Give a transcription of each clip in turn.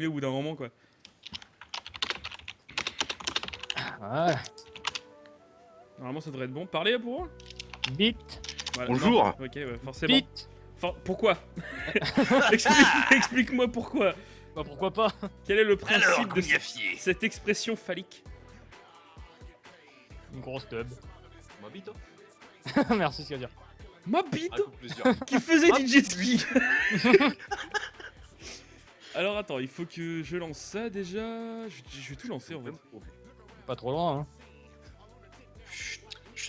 au bout d'un moment quoi. Ouais. Normalement ça devrait être bon. Parlez pour moi. Bite. Voilà, Bonjour. non. Ok, ouais, forcément. Bite. Pourquoi? Explique-moi pourquoi. Bah pourquoi pas. Quel est le principe Alors, de Gouillafier. cette expression phallique? Une grosse tub. Ma bite, Merci ce qu'il va dire. Ma bite plaisir. qui faisait du jet ski. Alors attends, il faut que je lance ça déjà. Je vais tout lancer en fait. Pas trop loin hein.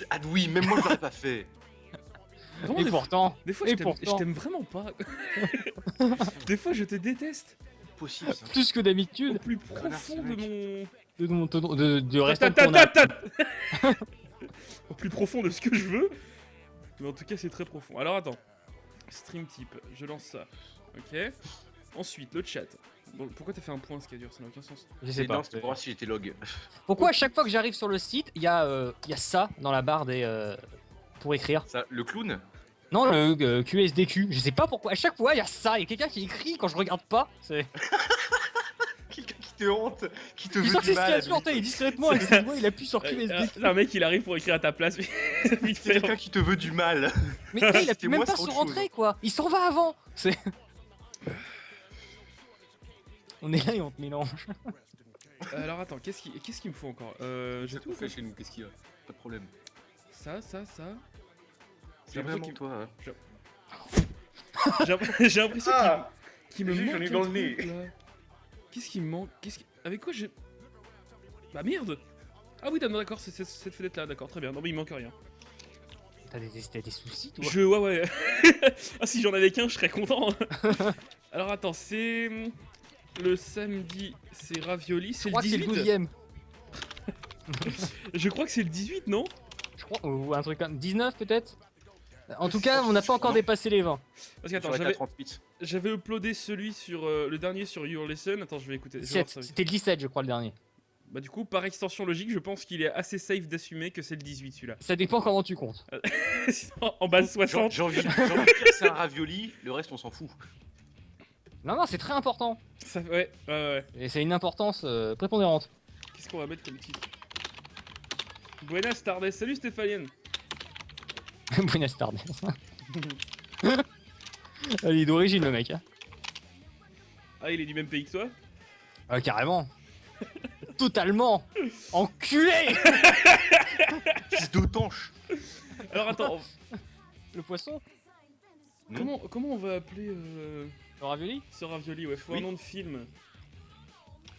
Ah oui, même moi je l'aurais pas fait. Vraiment, Et des pourtant. Des fois, Et je pourtant. t'aime vraiment pas. Des fois, je te déteste. Possible ça. Plus que Au d'habitude. plus profond de mon. De restant de ton âme. Au plus profond de ce que je veux. Mais en tout cas, c'est très profond. Alors attends. Stream type, je lance ça. Ok. Ensuite, le chat. Bon, pourquoi t'as fait un point, Scadur? Ça n'a aucun sens. Je sais pas. C'était pour voir si j'étais log. Pourquoi à chaque fois que j'arrive sur le site, il y a ça dans la barre des pour écrire. Ça, le clown. Non, le QSDQ. Je sais pas pourquoi. À chaque fois, il y a ça. Il y a quelqu'un qui écrit quand je regarde pas. C'est. Quelqu'un qui te honte, qui te Tu veut sens que du c'est mal. Scadur, il discrètement avec ses doigts, il appuie sur QSDQ. Un mec, il arrive pour écrire à ta place. Vite C'est fait. quelqu'un qui te veut du mal. Mais tu sais, il C'était appuie même moi pas sur sur autre chose. rentrer quoi. Il s'en va avant. C'est. On est là et on te mélange. Alors attends, qu'est-ce qu'il me faut encore? J'ai J'ai tout tout fait fait. chez nous, qu'est-ce qu'il y a? Pas de problème. Ça. C'est vraiment toi, hein. J'ai l'impression Ah qu'il me J'ai manque j'en ai un dans le truc, nez. là. Qu'est-ce qui me manque? Avec quoi j'ai... Bah merde. Ah oui, d'accord, c'est cette fenêtre là, d'accord, très bien. Non mais il manque rien. T'as des soucis toi. Ouais. Ah si j'en avais qu'un, je serais content. Alors attends, c'est... Le samedi, c'est ravioli, Je c'est crois le que c'est le 18. 12ème. Je crois que c'est le 18, non? Je crois, ou un truc comme 19 peut-être. En tout cas, on n'a pas encore dépassé les 20. Parce qu'attends, J'aurais été à 38. j'avais uploadé celui sur... le dernier sur Your Lesson. Attends, je vais écouter. Je vais voir 17. ça vite. C'était le 17, je crois, le dernier. Bah du coup, par extension logique, je pense qu'il est assez safe d'assumer que c'est le 18 celui-là. Ça dépend comment tu comptes. Sinon, en base 60. J'ai envie de dire c'est un ravioli, le reste on s'en fout. Non, c'est très important. Ça, ouais. Et c'est une importance prépondérante. Qu'est-ce qu'on va mettre comme titre? Buenas tardes. Salut Stéphanienne. Buenas tardes. Il est d'origine le mec. Hein. Ah, il est du même pays que toi? Ah, carrément. Totalement. Enculé. Fils d'autanche. Alors attends, Le poisson. comment on va appeler Le ravioli. ce ravioli? Ouais, faut Oui. un nom de film.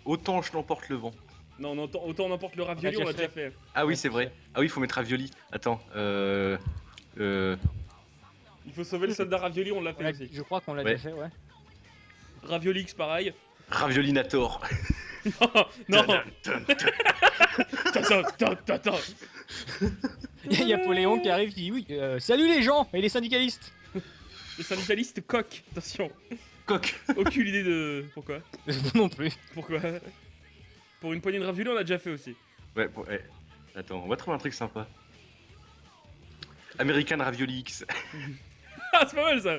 Autanche l'emporte le vent. Non, autant n'importe le ravioli, On on l'a l'a déjà déjà fait. Ah oui, c'est vrai. Ah oui, il faut mettre ravioli. Attends, Il faut sauver le soldat ravioli, on l'a fait aussi. Je crois qu'on l'a Ouais. déjà fait, ouais. Ravioli X pareil. Raviolinator. Non. Dun, dun, dun. Attends. Il y a Poléon qui arrive qui dit oui, salut les gens et les syndicalistes. Les syndicalistes coq. Attention. Coq. Aucune idée de pourquoi. Non plus. Pourquoi? Pour une poignée de ravioli, on l'a déjà fait aussi. Ouais, attends, on va trouver un truc sympa. American Ravioli X. Ah, c'est pas mal ça.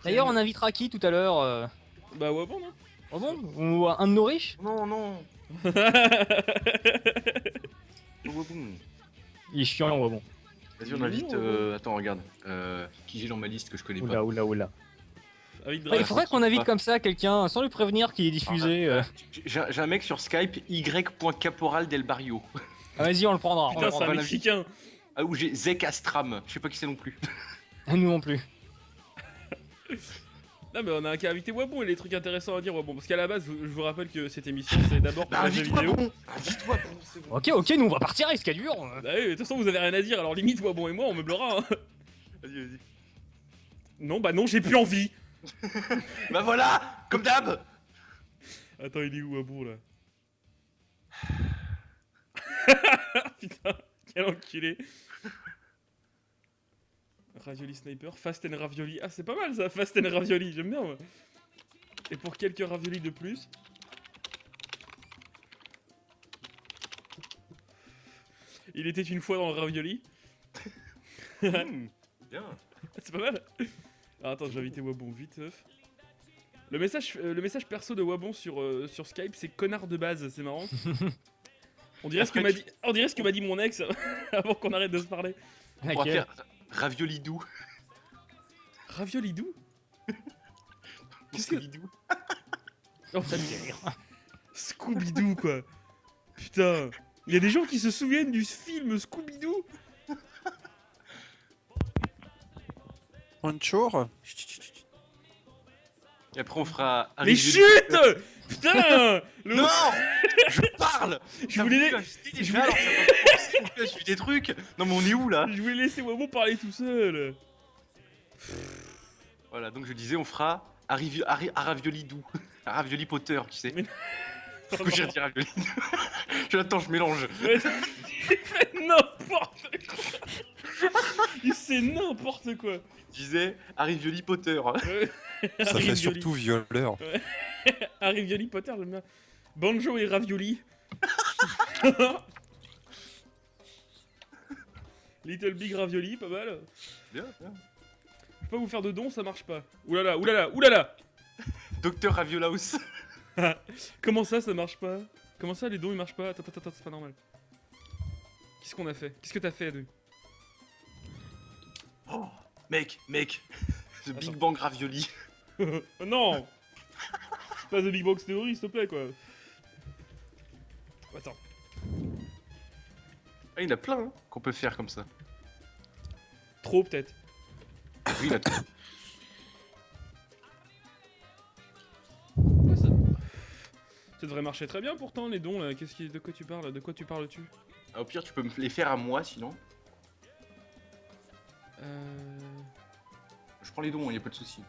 D'ailleurs, on invitera qui tout à l'heure Bah ouais, bon, non. Oh bon. Ou un de nos riches. Non, non. Oh, bon. Il est chiant, ouais, bon. Vas-y, on invite. Attends, regarde. Qui j'ai dans ma liste que je connais pas. Oula. Avec Ouais, il faudrait qu'on invite pas. comme ça quelqu'un sans lui prévenir qu'il est diffusé. J'ai un mec sur Skype, y.caporal del Barrio. Ah, vas-y, on le prendra. Putain, On c'est le un va Mexicain. Ah, où j'ai Zek Astram. Je sais pas qui c'est non plus. prendra. Nous non plus. Non mais on a qu'à inviter Wabon et les trucs intéressants à dire Wabon. Parce qu'à la base, je vous rappelle que cette émission c'est d'abord pour la jeu invite-toi, vidéo. bon. Invite-toi, bon, c'est bon. Ok, nous on va partir, est-ce qu'il y a dur Bah oui, de toute façon vous avez rien à dire, alors limite Wabon et moi on meublera hein. Vas-y. Non, bah non, j'ai plus envie. Bah voilà, comme d'hab. Attends, il est où Wabon là? Putain, quel enculé. Ravioli Sniper, Fast and Ravioli. Ah, c'est pas mal ça, Fast and Ravioli, j'aime bien moi. Et pour quelques raviolis de plus. Il était une fois dans le ravioli. Bien. C'est pas mal. Ah, attends, j'ai invité Wabon vite. Le message perso de Wabon sur Skype, c'est connard de base, c'est marrant. On dirait ce que m'a dit mon ex avant qu'on arrête de se parler. On va Laquelle? faire ravioli doux. Ravioli doux. Qu'est-ce que- Scooby-Doo. Oh, Ça me fait rire. Scooby-Doo, quoi. Putain. Il y a des gens qui se souviennent du film Scooby-Doo. Bonjour. Chut, chut, chut, chut. Et après on fera. Mais Harry chut. Putain. Non. Je parle. Je voulais, Je vais alors. J'ai vu des trucs. Non mais on est où là? je voulais laisser Wabon parler tout seul. Voilà, donc je disais, on fera un ravioli doux. Un ravioli Potter, tu sais. Mais- Du coup, j'ai dit ravioli doux. Attends, je mélange. Ouais, il fait n'importe quoi. C'est n'importe quoi. Je disais ravioli Potter. Ça fait surtout violeur. Harry Violi Potter, j'aime bien. Banjo et Ravioli. Little Big Ravioli, pas mal. Bien, bien. Je peux pas vous faire de dons, ça marche pas. Oulala, oulala, oulala. Docteur Raviolaus. Comment ça marche pas? Comment ça, les dons ils marchent pas? Attends, c'est pas normal. Qu'est-ce qu'on a fait? Qu'est-ce que t'as fait, Adu? Oh, mec. The Big Attends. Bang Ravioli. Oh non. Pas The Big Box Theory, s'il te plaît, quoi. Attends. Ah, il y en a plein hein, qu'on peut faire comme ça. Trop, peut-être. Oui, il y en a tout. Ouais, ça devrait marcher très bien pourtant, les dons, là. De quoi tu parles? De quoi tu parles-tu? Ah, au pire, tu peux me les faire à moi sinon. Je prends les dons, il a pas de souci.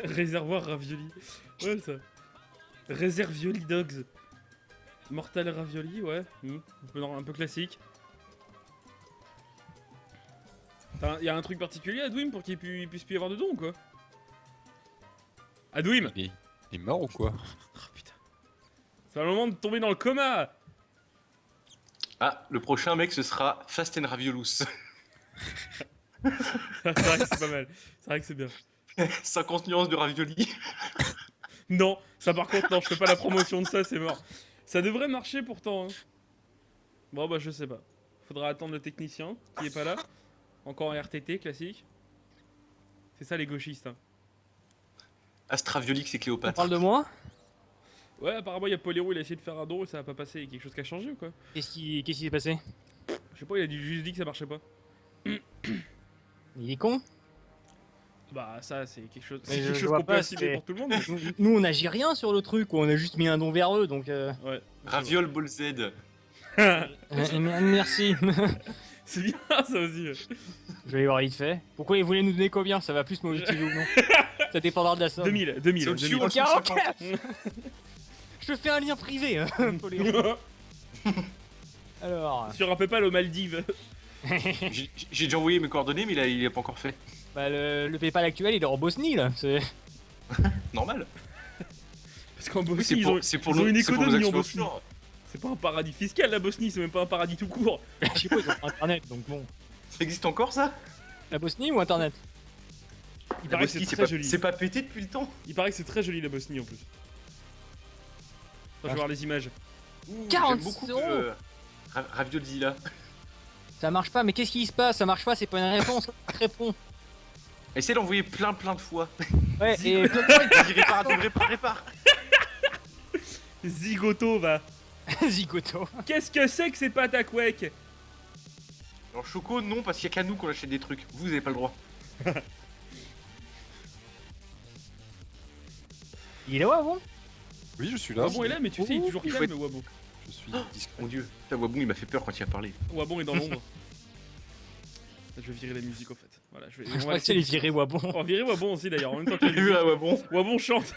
Réservoir ravioli. Ouais, ça. Réservioli dogs. Mortal ravioli, ouais. Un peu classique. Y'a un truc particulier à Dwim pour qu'il puisse plus y avoir de dons, quoi? À Dwim! Il est mort ou quoi? Oh putain. C'est le moment de tomber dans le coma! Ah, le prochain mec, ce sera Fast and Raviolus. C'est vrai que c'est pas mal. C'est vrai que c'est bien. 50 nuances de ravioli. Non, ça par contre, non, je fais pas la promotion de ça, c'est mort. Ça devrait marcher pourtant. Hein. Bon, bah, je sais pas. Faudra attendre le technicien qui est pas là. Encore un RTT classique. C'est ça les gauchistes. Hein. Astraviolix et On Cléopâtre. parle de moi? Ouais, apparemment, il y a Poléro, il a essayé de faire un don et ça a pas passé. Il y a quelque chose qui a changé ou quoi? Qu'est-ce qui s'est passé? Je sais pas, il a juste dit que ça marchait pas. Il est con? Bah, ça, c'est quelque chose, Mais c'est je quelque chose vois qu'on peut pas, assumer c'est- pour tout le monde. mais- Nous, on n'agit rien sur le truc, on a juste mis un don vers eux, donc Ouais. Raviol Ball Z. merci. C'est bien ça aussi. Je vais aller voir vite fait. Pourquoi ils voulaient nous donner combien? Ça va plus me motiver ou non? Ça dépendra de la somme. 2000. C'est au-dessus ou en dessous de Ok, 50? Je te fais un lien privé, Alors, Sur un PayPal aux Maldives. J'ai déjà envoyé mes coordonnées, mais il a pas encore fait. bah, le PayPal actuel, il est en Bosnie, là. C'est... Normal. Parce qu'en Oui, Bosnie, c'est pour ils ont nos une c'est pour nos économie en actions Bosnie. offshore. C'est pas un paradis fiscal la Bosnie, c'est même pas un paradis tout court. Je sais pas, ils ont internet, donc bon. Ça existe encore ça? La Bosnie ou internet? Il La paraît que Bosnie, c'est c'est très pas, joli. c'est pas pété depuis le temps. Il paraît que c'est très joli la Bosnie en plus. Attends, je vais voir les images. Ouh, 40 j'aime beaucoup euros. Raviolzilla. Ça marche pas, mais qu'est-ce qui se passe? Ça marche pas, c'est pas une réponse. Réponds. Essaye d'envoyer plein de fois. Ouais, et plein de fois, Vas-y, répare. Zigoto va. Zigoto. Qu'est-ce que c'est que ces pâtes à couec? Alors Choco, non, parce qu'il y a qu'à nous qu'on achète des trucs. Vous avez pas le droit. Il est où avant? Oui, je suis là. Wabon est là, mais tu sais, il est toujours il faut calme, être- Wabon. Je suis. Mon dieu. Putain, Wabon, il m'a fait peur quand il a parlé. Wabon est dans l'ombre. Je vais virer la musique, en fait. Voilà, Je crois que c'est laisser- les virer Wabon. On va virer Wabon aussi, d'ailleurs, en même temps que la J'ai vu musique. là, Wabon. Wabon chante,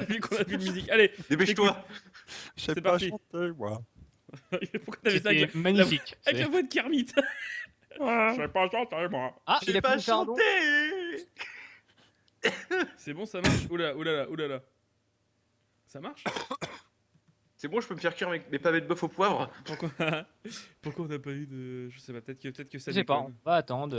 vu qu'on a plus de musique. Allez, Dépêche-toi. Je sais C'est pas parti. chanter, moi. pourquoi t'avais ça avec C'était magnifique. avec la voix de Kermit? Je sais pas chanter, moi. Ah, il J'ai a pu pas nous faire un don. chanté. C'est bon, ça marche? Oulala, oulala, oulala. Ça marche? C'est bon, je peux me faire cuire mes pavés de bœuf au poivre. Pourquoi on n'a pas eu de... Je sais pas, peut-être que ça Je sais pas, déconne. on va attendre.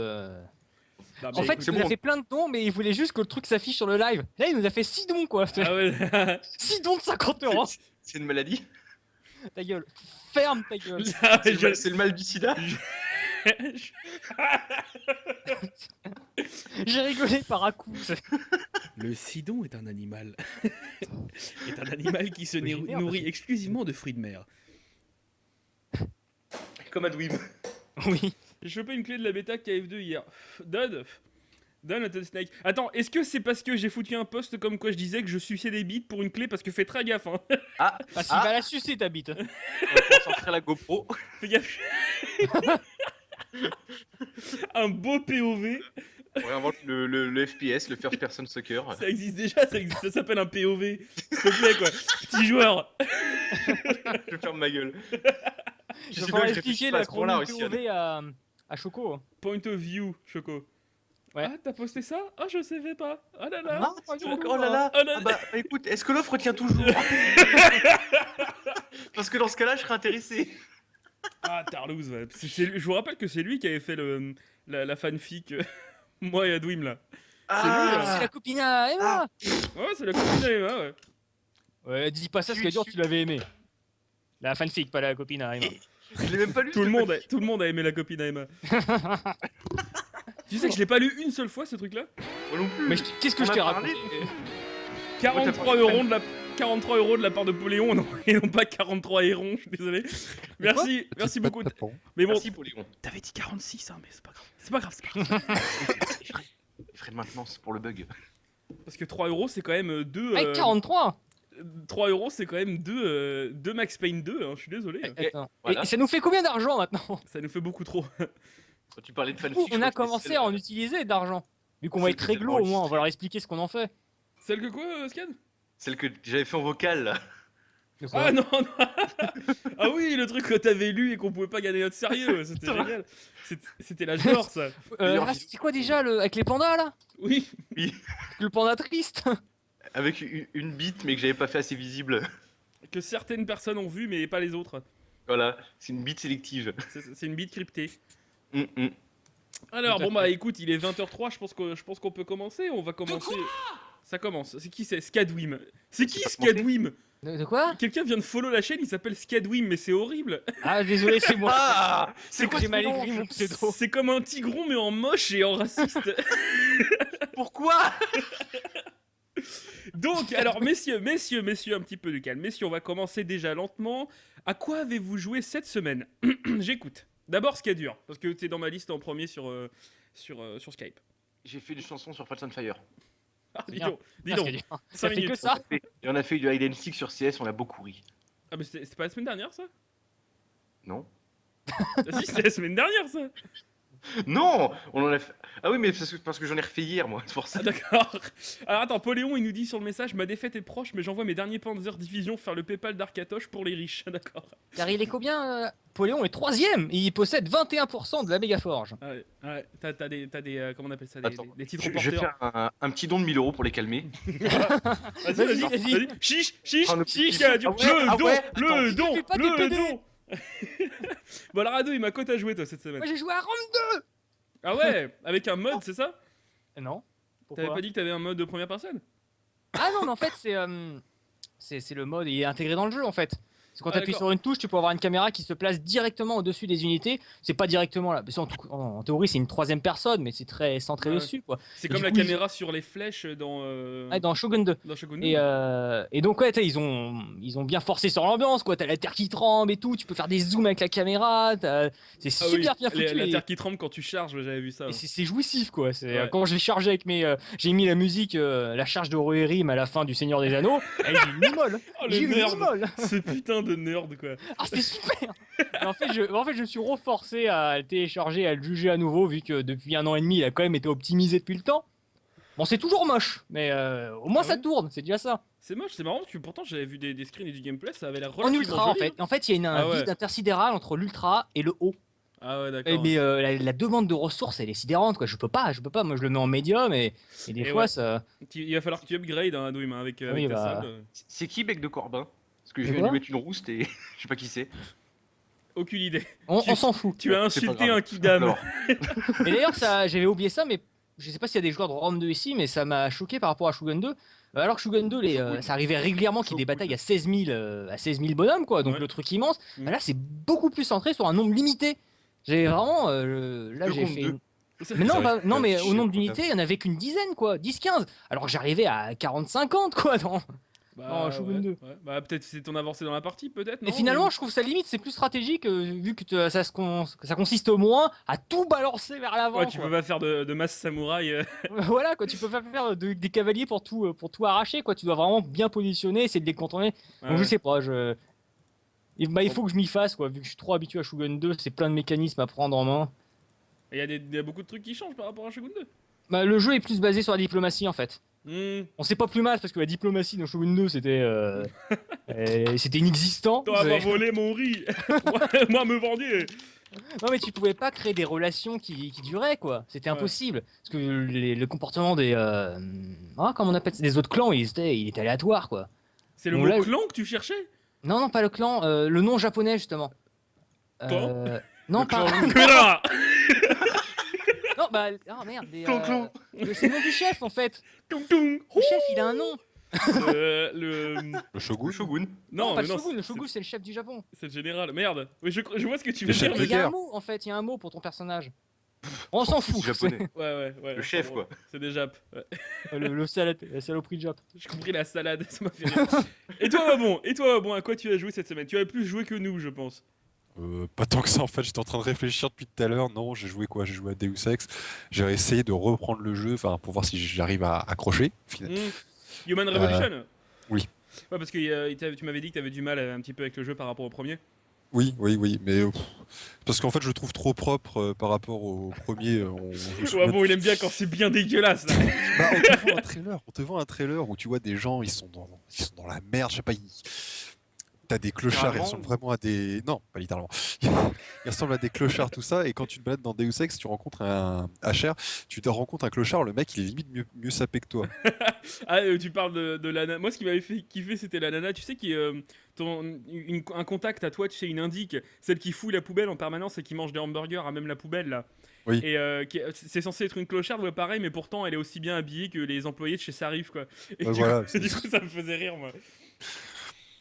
Non, mais En fait, écoute, il nous a fait plein de dons, mais il voulait juste que le truc s'affiche sur le live. Là, il nous a fait 6 dons, quoi. ah ouais. 6 dons de 50 euros. C'est une maladie. Ta gueule. Ferme ta gueule. Ah, C'est mais c'est le mal du sida. J'ai rigolé par à coup. Le sidon est un animal. est un animal qui se Oui, merde, nourrit parce que- exclusivement de fruits de mer. Comme Adwim. Oui. J'ai chopé une clé de la bêta KF2 hier. Donne Little Snake. Attends, est-ce que c'est parce que j'ai foutu un post comme quoi je disais que je suçais des bites pour une clé parce que fais très gaffe, hein. Parce qu'il va la sucer ta bite. On va concentrer la GoPro. Fais gaffe. Un beau POV. On réinvente le FPS, le First Person Soccer. Ça existe déjà, ça s'appelle un POV. S'il te plaît, quoi. Petit joueur. Je ferme ma gueule. Je sais vais pas, falloir je expliquer réfléchis pas à la ce point-là chrono aussi, POV à Choco. Point of view, Choco. Ouais. Ah, t'as posté ça? Ah, je savais pas. Ah là là. Ah, oh là là. Oh là là. Ah bah écoute, est-ce que l'offre tient toujours? Parce que dans ce cas-là, je serais intéressé. Ah, Tarlouse, ouais. Je vous rappelle que c'est lui qui avait fait la fanfic. Moi et Adwim, là. C'est la copine à Emma. Ouais, c'est la copine d'Emma, ouais. Ouais, dis pas ça, ce qui est dur, tu l'avais aimé. La fanfic, pas la copine à Emma. Je l'ai même pas lu. Tout le monde a aimé la copine à Emma. Tu sais que je l'ai pas lu une seule fois, ce truc-là? Moi non plus. Mais qu'est-ce que On je a t'ai parlé, raconté mais- 43 euros de la... 43 euros de la part de Poléon, non, et non pas 43 hérons, je suis désolé. Merci beaucoup. Mais bon, Merci Polygon. t'avais dit 46, hein, mais c'est pas grave. C'est pas grave, c'est pas grave. Les frais de maintenance pour le bug. Parce que 3 euros, c'est quand même 2... Avec 43. 3 euros, c'est quand même 2 Max Payne 2, hein, je suis désolé. Attends. voilà. Et ça nous fait combien d'argent maintenant? Ça nous fait beaucoup trop. Quand tu parlais de Du fanfic, coup, je on crois a que commencé c'était à en celle- utiliser d'argent. Vu qu'on va Celle être que réglo j'avais au moins, on va leur expliquer ce qu'on en fait. Celle que quoi, Scad? Celle que j'avais fait en vocal là. De quoi Ah non, non. Ah oui, le truc que t'avais lu et qu'on pouvait pas gagner notre sérieux, c'était génial. C'était la genre, ça. C'est quoi déjà avec les pandas là? Oui. Le panda triste. Avec une bite mais que j'avais pas fait assez visible. Que certaines personnes ont vu, mais pas les autres. Voilà, c'est une bite sélective. C'est une bite cryptée. Mm. Alors, Tout à bon bah écoute, il est 20h03, je pense qu'on peut commencer. On va commencer. Ça commence. C'est qui c'est? Scadwim. C'est qui pas Scadwim? De quoi? Quelqu'un vient de follow la chaîne, il s'appelle Scadwim, mais c'est horrible. Ah, désolé, c'est moi. Ah, C'est quoi, j'ai mal écrit mon pseudo. C'est comme un tigron, mais en moche et en raciste. Pourquoi? Donc, alors, messieurs, un petit peu de calme. Messieurs, on va commencer déjà lentement. À quoi avez-vous joué cette semaine? J'écoute. D'abord, ce qui est dur, parce que t'es dans ma liste en premier sur Skype. J'ai fait des chansons sur Fast and Fire. Ah, dis bien. donc, dis Ah, donc. c'est dur. 5 Ça fait que minutes. ça. Et on a fait du hide and seek sur CS, on a beaucoup ri. Ah, mais c'était pas la semaine dernière, ça? Non? Ah, si, c'était la semaine dernière, ça. Non, on en a fait... Ah oui, mais parce que j'en ai refait hier, moi, c'est pour ça. Ah, d'accord. Alors, attends, Poléon, il nous dit sur le message, ma défaite est proche, mais j'envoie mes derniers Panzer Division faire le PayPal d'Arkatosh pour les riches. D'accord. Car il est combien Poléon est 3ème et il possède 21% de la Mégaforge. Ah ouais, t'as des comment on appelle ça, des, Attends, des titres Je vais porteurs. faire un petit don de 1000 euros pour les calmer. Vas-y, Vas-y. Chiche, Oh, le chiche, petit- le ah ouais, don, ah ouais, le attends, don, tu fais pas des le PD. don. Bon, alors, Rado, il m'a cote à jouer, toi, cette semaine. Moi j'ai joué à Rome 2. Ah ouais, avec un mode, c'est ça? Non. T'avais pas dit que t'avais un mode de première personne? Ah non, mais en fait c'est le mode, il est intégré dans le jeu en fait. C'est quand Ah, tu appuies d'accord. sur une touche, tu peux avoir une caméra qui se place directement au-dessus des unités. C'est pas directement là. En théorie, c'est une 3ème personne, mais c'est très centré Ouais. dessus quoi. C'est Et comme du la coup, caméra sur les flèches dans Ah, dans Shogun 2. Shogun 2. Et donc ouais, ils ont bien forcé sur l'ambiance quoi. T'as la terre qui tremble et tout. Tu peux faire des zooms avec la caméra. C'est Ah oui, super bien foutu. la et- terre qui tremble quand tu charges, j'avais vu ça. et c'est jouissif quoi. Ouais. Quand j'ai chargé avec j'ai mis la musique, la charge de Rohirrim à la fin du Seigneur des Anneaux. Et j'ai mis molle. Oh, J'ai le eu une nerd. molle. Ce putain de nerd, quoi. Ah, c'était super. Et en fait, je me suis reforcé à le télécharger, à le juger à nouveau, vu que depuis 1 an et demi, il a quand même été optimisé depuis le temps. Bon, c'est toujours moche, mais au moins Ah ça ouais tourne, c'est déjà ça. C'est moche, c'est marrant parce que pourtant j'avais vu des screens et du gameplay, ça avait l'air En relativement ultra, en joli, fait. hein. En fait, il y a un Ah ouais. vide intersidéral entre l'ultra et le haut. Ah ouais, d'accord. Mais la demande de ressources, elle est sidérante, quoi. Je peux pas. Moi, je le mets en médium et des Et fois, ouais. ça. Il va falloir que tu upgrades, hein, Adwim, avec, Oui, avec ta bah. salle. C'est qui Bec de Corbin? Parce que je De viens de quoi lui mettre une rouste et je sais pas qui c'est. Aucune idée. On s'en fout. Tu as C'est pas insulté grave. un Kidam. Alors, Et d'ailleurs, j'avais oublié ça, mais je sais pas s'il y a des joueurs de Rome 2 ici, mais ça m'a choqué par rapport à Shogun 2. Alors que Shogun 2, ça arrivait régulièrement qu'il y ait des batailles à 16 000 bonhommes, quoi, donc Ouais. le truc immense. Mm. Bah là, c'est beaucoup plus centré sur un nombre limité. J'ai vraiment. Là, j'ai Shogun fait. 2. Mais non, Ouais, non, mais je au sais nombre pas. d'unités, il y en avait qu'une dizaine, quoi, 10-15. Alors que j'arrivais à 40-50, quoi, dans Shogun 2. ouais. Bah peut-être c'est ton avancée dans la partie, peut-être, non? Et finalement, je trouve ça limite, c'est plus stratégique, vu que ça consiste au moins à tout balancer vers l'avant. Ouais, tu quoi. peux pas faire de masse samouraï. Voilà, quoi, tu peux pas faire des cavaliers pour tout arracher, quoi. Tu dois vraiment bien positionner, essayer de les contourner. Ah Donc ouais. je sais pas, il faut que je m'y fasse, quoi, vu que je suis trop habitué à Shogun 2, c'est plein de mécanismes à prendre en main. Et il y a beaucoup de trucs qui changent par rapport à Shogun 2. Bah, le jeu est plus basé sur la diplomatie, en fait. Hmm. On sait pas plus mal, parce que la diplomatie dans Shogun 2, c'était inexistant. T'auras pas volé mon riz. Moi me vendiez. Non, mais tu pouvais pas créer des relations qui duraient, quoi. C'était Ouais. impossible. Parce que le comportement comment on appelle ça, des autres clans, il était aléatoire, quoi. C'est le Bon, mot là- clan que tu cherchais? Non, non, pas le clan, le nom japonais, justement. Non, Le pas. clan. Que là. Non, bah. Oh merde, Clan. c'est le nom du chef, en fait. Tung tung. Le chef, il a un nom. Le Le Shogun. Le Shogun. Non, pas mais le Shogun. Le Shogun, c'est le chef du Japon. c'est le général. Merde. Oui, je vois ce que tu Le veux chef dire. Mais de il y a un guerre. mot, en fait, il y a un mot pour ton personnage. On s'en fout. C'est japonais. Ouais. Le chef, quoi. C'est des Japs. Ouais. La saloperie de Jap. J'ai compris la salade, ça m'a fait rire. Et toi, bon, à quoi tu as joué cette semaine? Tu as plus joué que nous, je pense. Pas tant que ça en fait, j'étais en train de réfléchir depuis tout à l'heure. Non, j'ai joué quoi? J'ai joué à Deus Ex. J'ai essayé de reprendre le jeu, enfin pour voir si j'arrive à accrocher. Human Revolution. oui. Ouais, parce que tu m'avais dit que tu avais du mal un petit peu avec le jeu par rapport au premier. Oui, mais parce qu'en fait je le trouve trop propre par rapport au premier. Ouais, bon, il aime bien quand c'est bien dégueulasse. Là. Bah, on te vend un trailer où tu vois des gens, ils sont dans la merde, je sais pas. T'as des clochards, ils Littéralement, ressemblent vraiment à des. Non, pas littéralement. Ils ressemblent à des clochards, tout ça. Et quand tu te balades dans Deus Ex, tu rencontres un HR, tu te rencontres un clochard, le mec il est limite mieux sapé que toi. Ah, tu parles de la nana. Moi, ce qui m'avait fait kiffer, c'était la nana. Tu sais, un contact à toi, tu sais, une indique, celle qui fouille la poubelle en permanence et qui mange des hamburgers à même la poubelle là. Oui. Et c'est censé être une clocharde, ouais, pareil, mais pourtant elle est aussi bien habillée que les employés de chez Sarif, quoi. Et Ouais, du, voilà, coup, du coup, ça me faisait rire, moi.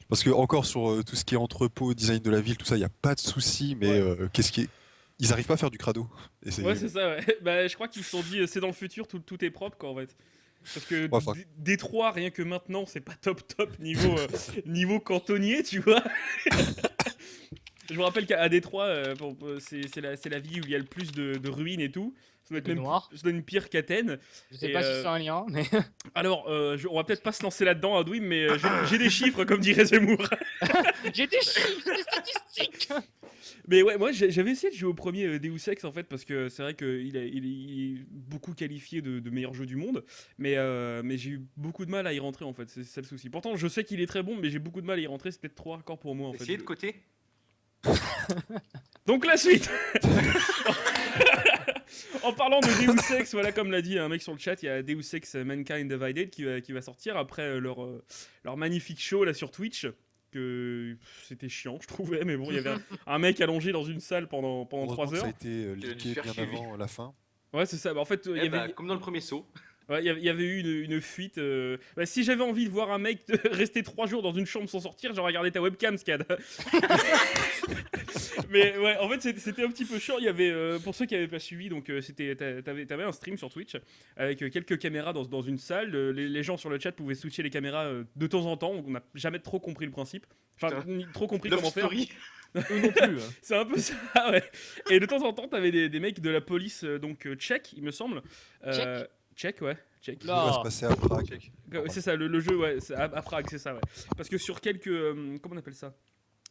Parce que encore sur tout ce qui est entrepôt, design de la ville, tout ça, il n'y a pas de souci, mais Ouais. ils arrivent pas à faire du crado. Et Ouais, c'est ça, ouais. Bah, je crois qu'ils se sont dit, c'est dans le futur, tout est propre, quoi, en fait. Parce que enfin. Détroit, rien que maintenant, c'est pas top niveau cantonnier, tu vois. Je vous rappelle qu'à Détroit, c'est la ville où il y a le plus de ruines et tout. Ça doit être De même noir. ça doit être une pire qu'Athènes. Je sais Et, pas si c'est un lien, mais. Alors, on va peut-être pas se lancer là-dedans, Adwim, mais j'ai des chiffres, comme dirait Zemmour. J'ai des chiffres, des statistiques. Mais ouais, moi j'avais essayé de jouer au premier Deus Ex en fait, parce que c'est vrai qu'il est beaucoup qualifié de meilleur jeu du monde, mais j'ai eu beaucoup de mal à y rentrer en fait, c'est ça le souci. Pourtant, je sais qu'il est très bon, mais j'ai beaucoup de mal à y rentrer, c'est peut-être trop hardcore pour moi en fait. Essayez de côté. Donc la suite. En parlant de Deus Ex, voilà, comme l'a dit un mec sur le chat, il y a Deus Ex Mankind Divided qui va sortir après leur magnifique show là sur Twitch. Que c'était chiant, je trouvais, mais bon, il y avait un mec allongé dans une salle pendant 3 Ça a heures. été Il a dû leaké se faire bien chier, avant la fin. Ouais, c'est ça. Bah, en fait, il y avait. Comme dans le premier saut. Ouais, il y avait eu une fuite. Bah, si j'avais envie de voir un mec rester 3 jours dans une chambre sans sortir, j'aurais regardé ta webcam, Scad. Mais ouais, en fait, c'était un petit peu chiant. Il y avait, pour ceux qui n'avaient pas suivi, donc t'avais un stream sur Twitch avec quelques caméras dans une salle. Les gens sur le chat pouvaient switcher les caméras de temps en temps. On n'a jamais trop compris le principe. Enfin, ni trop compris Love comment faire. Story. Eux non plus. Hein. C'est un peu ça, ouais. Et de temps en temps, t'avais des mecs de la police, donc tchèque, il me semble. Tchèque, ouais. Tchèque. Tout va se Là. passer à Prague. C'est ça, le jeu, ouais, à Prague, c'est ça, ouais. Parce que sur quelques. Comment on appelle ça?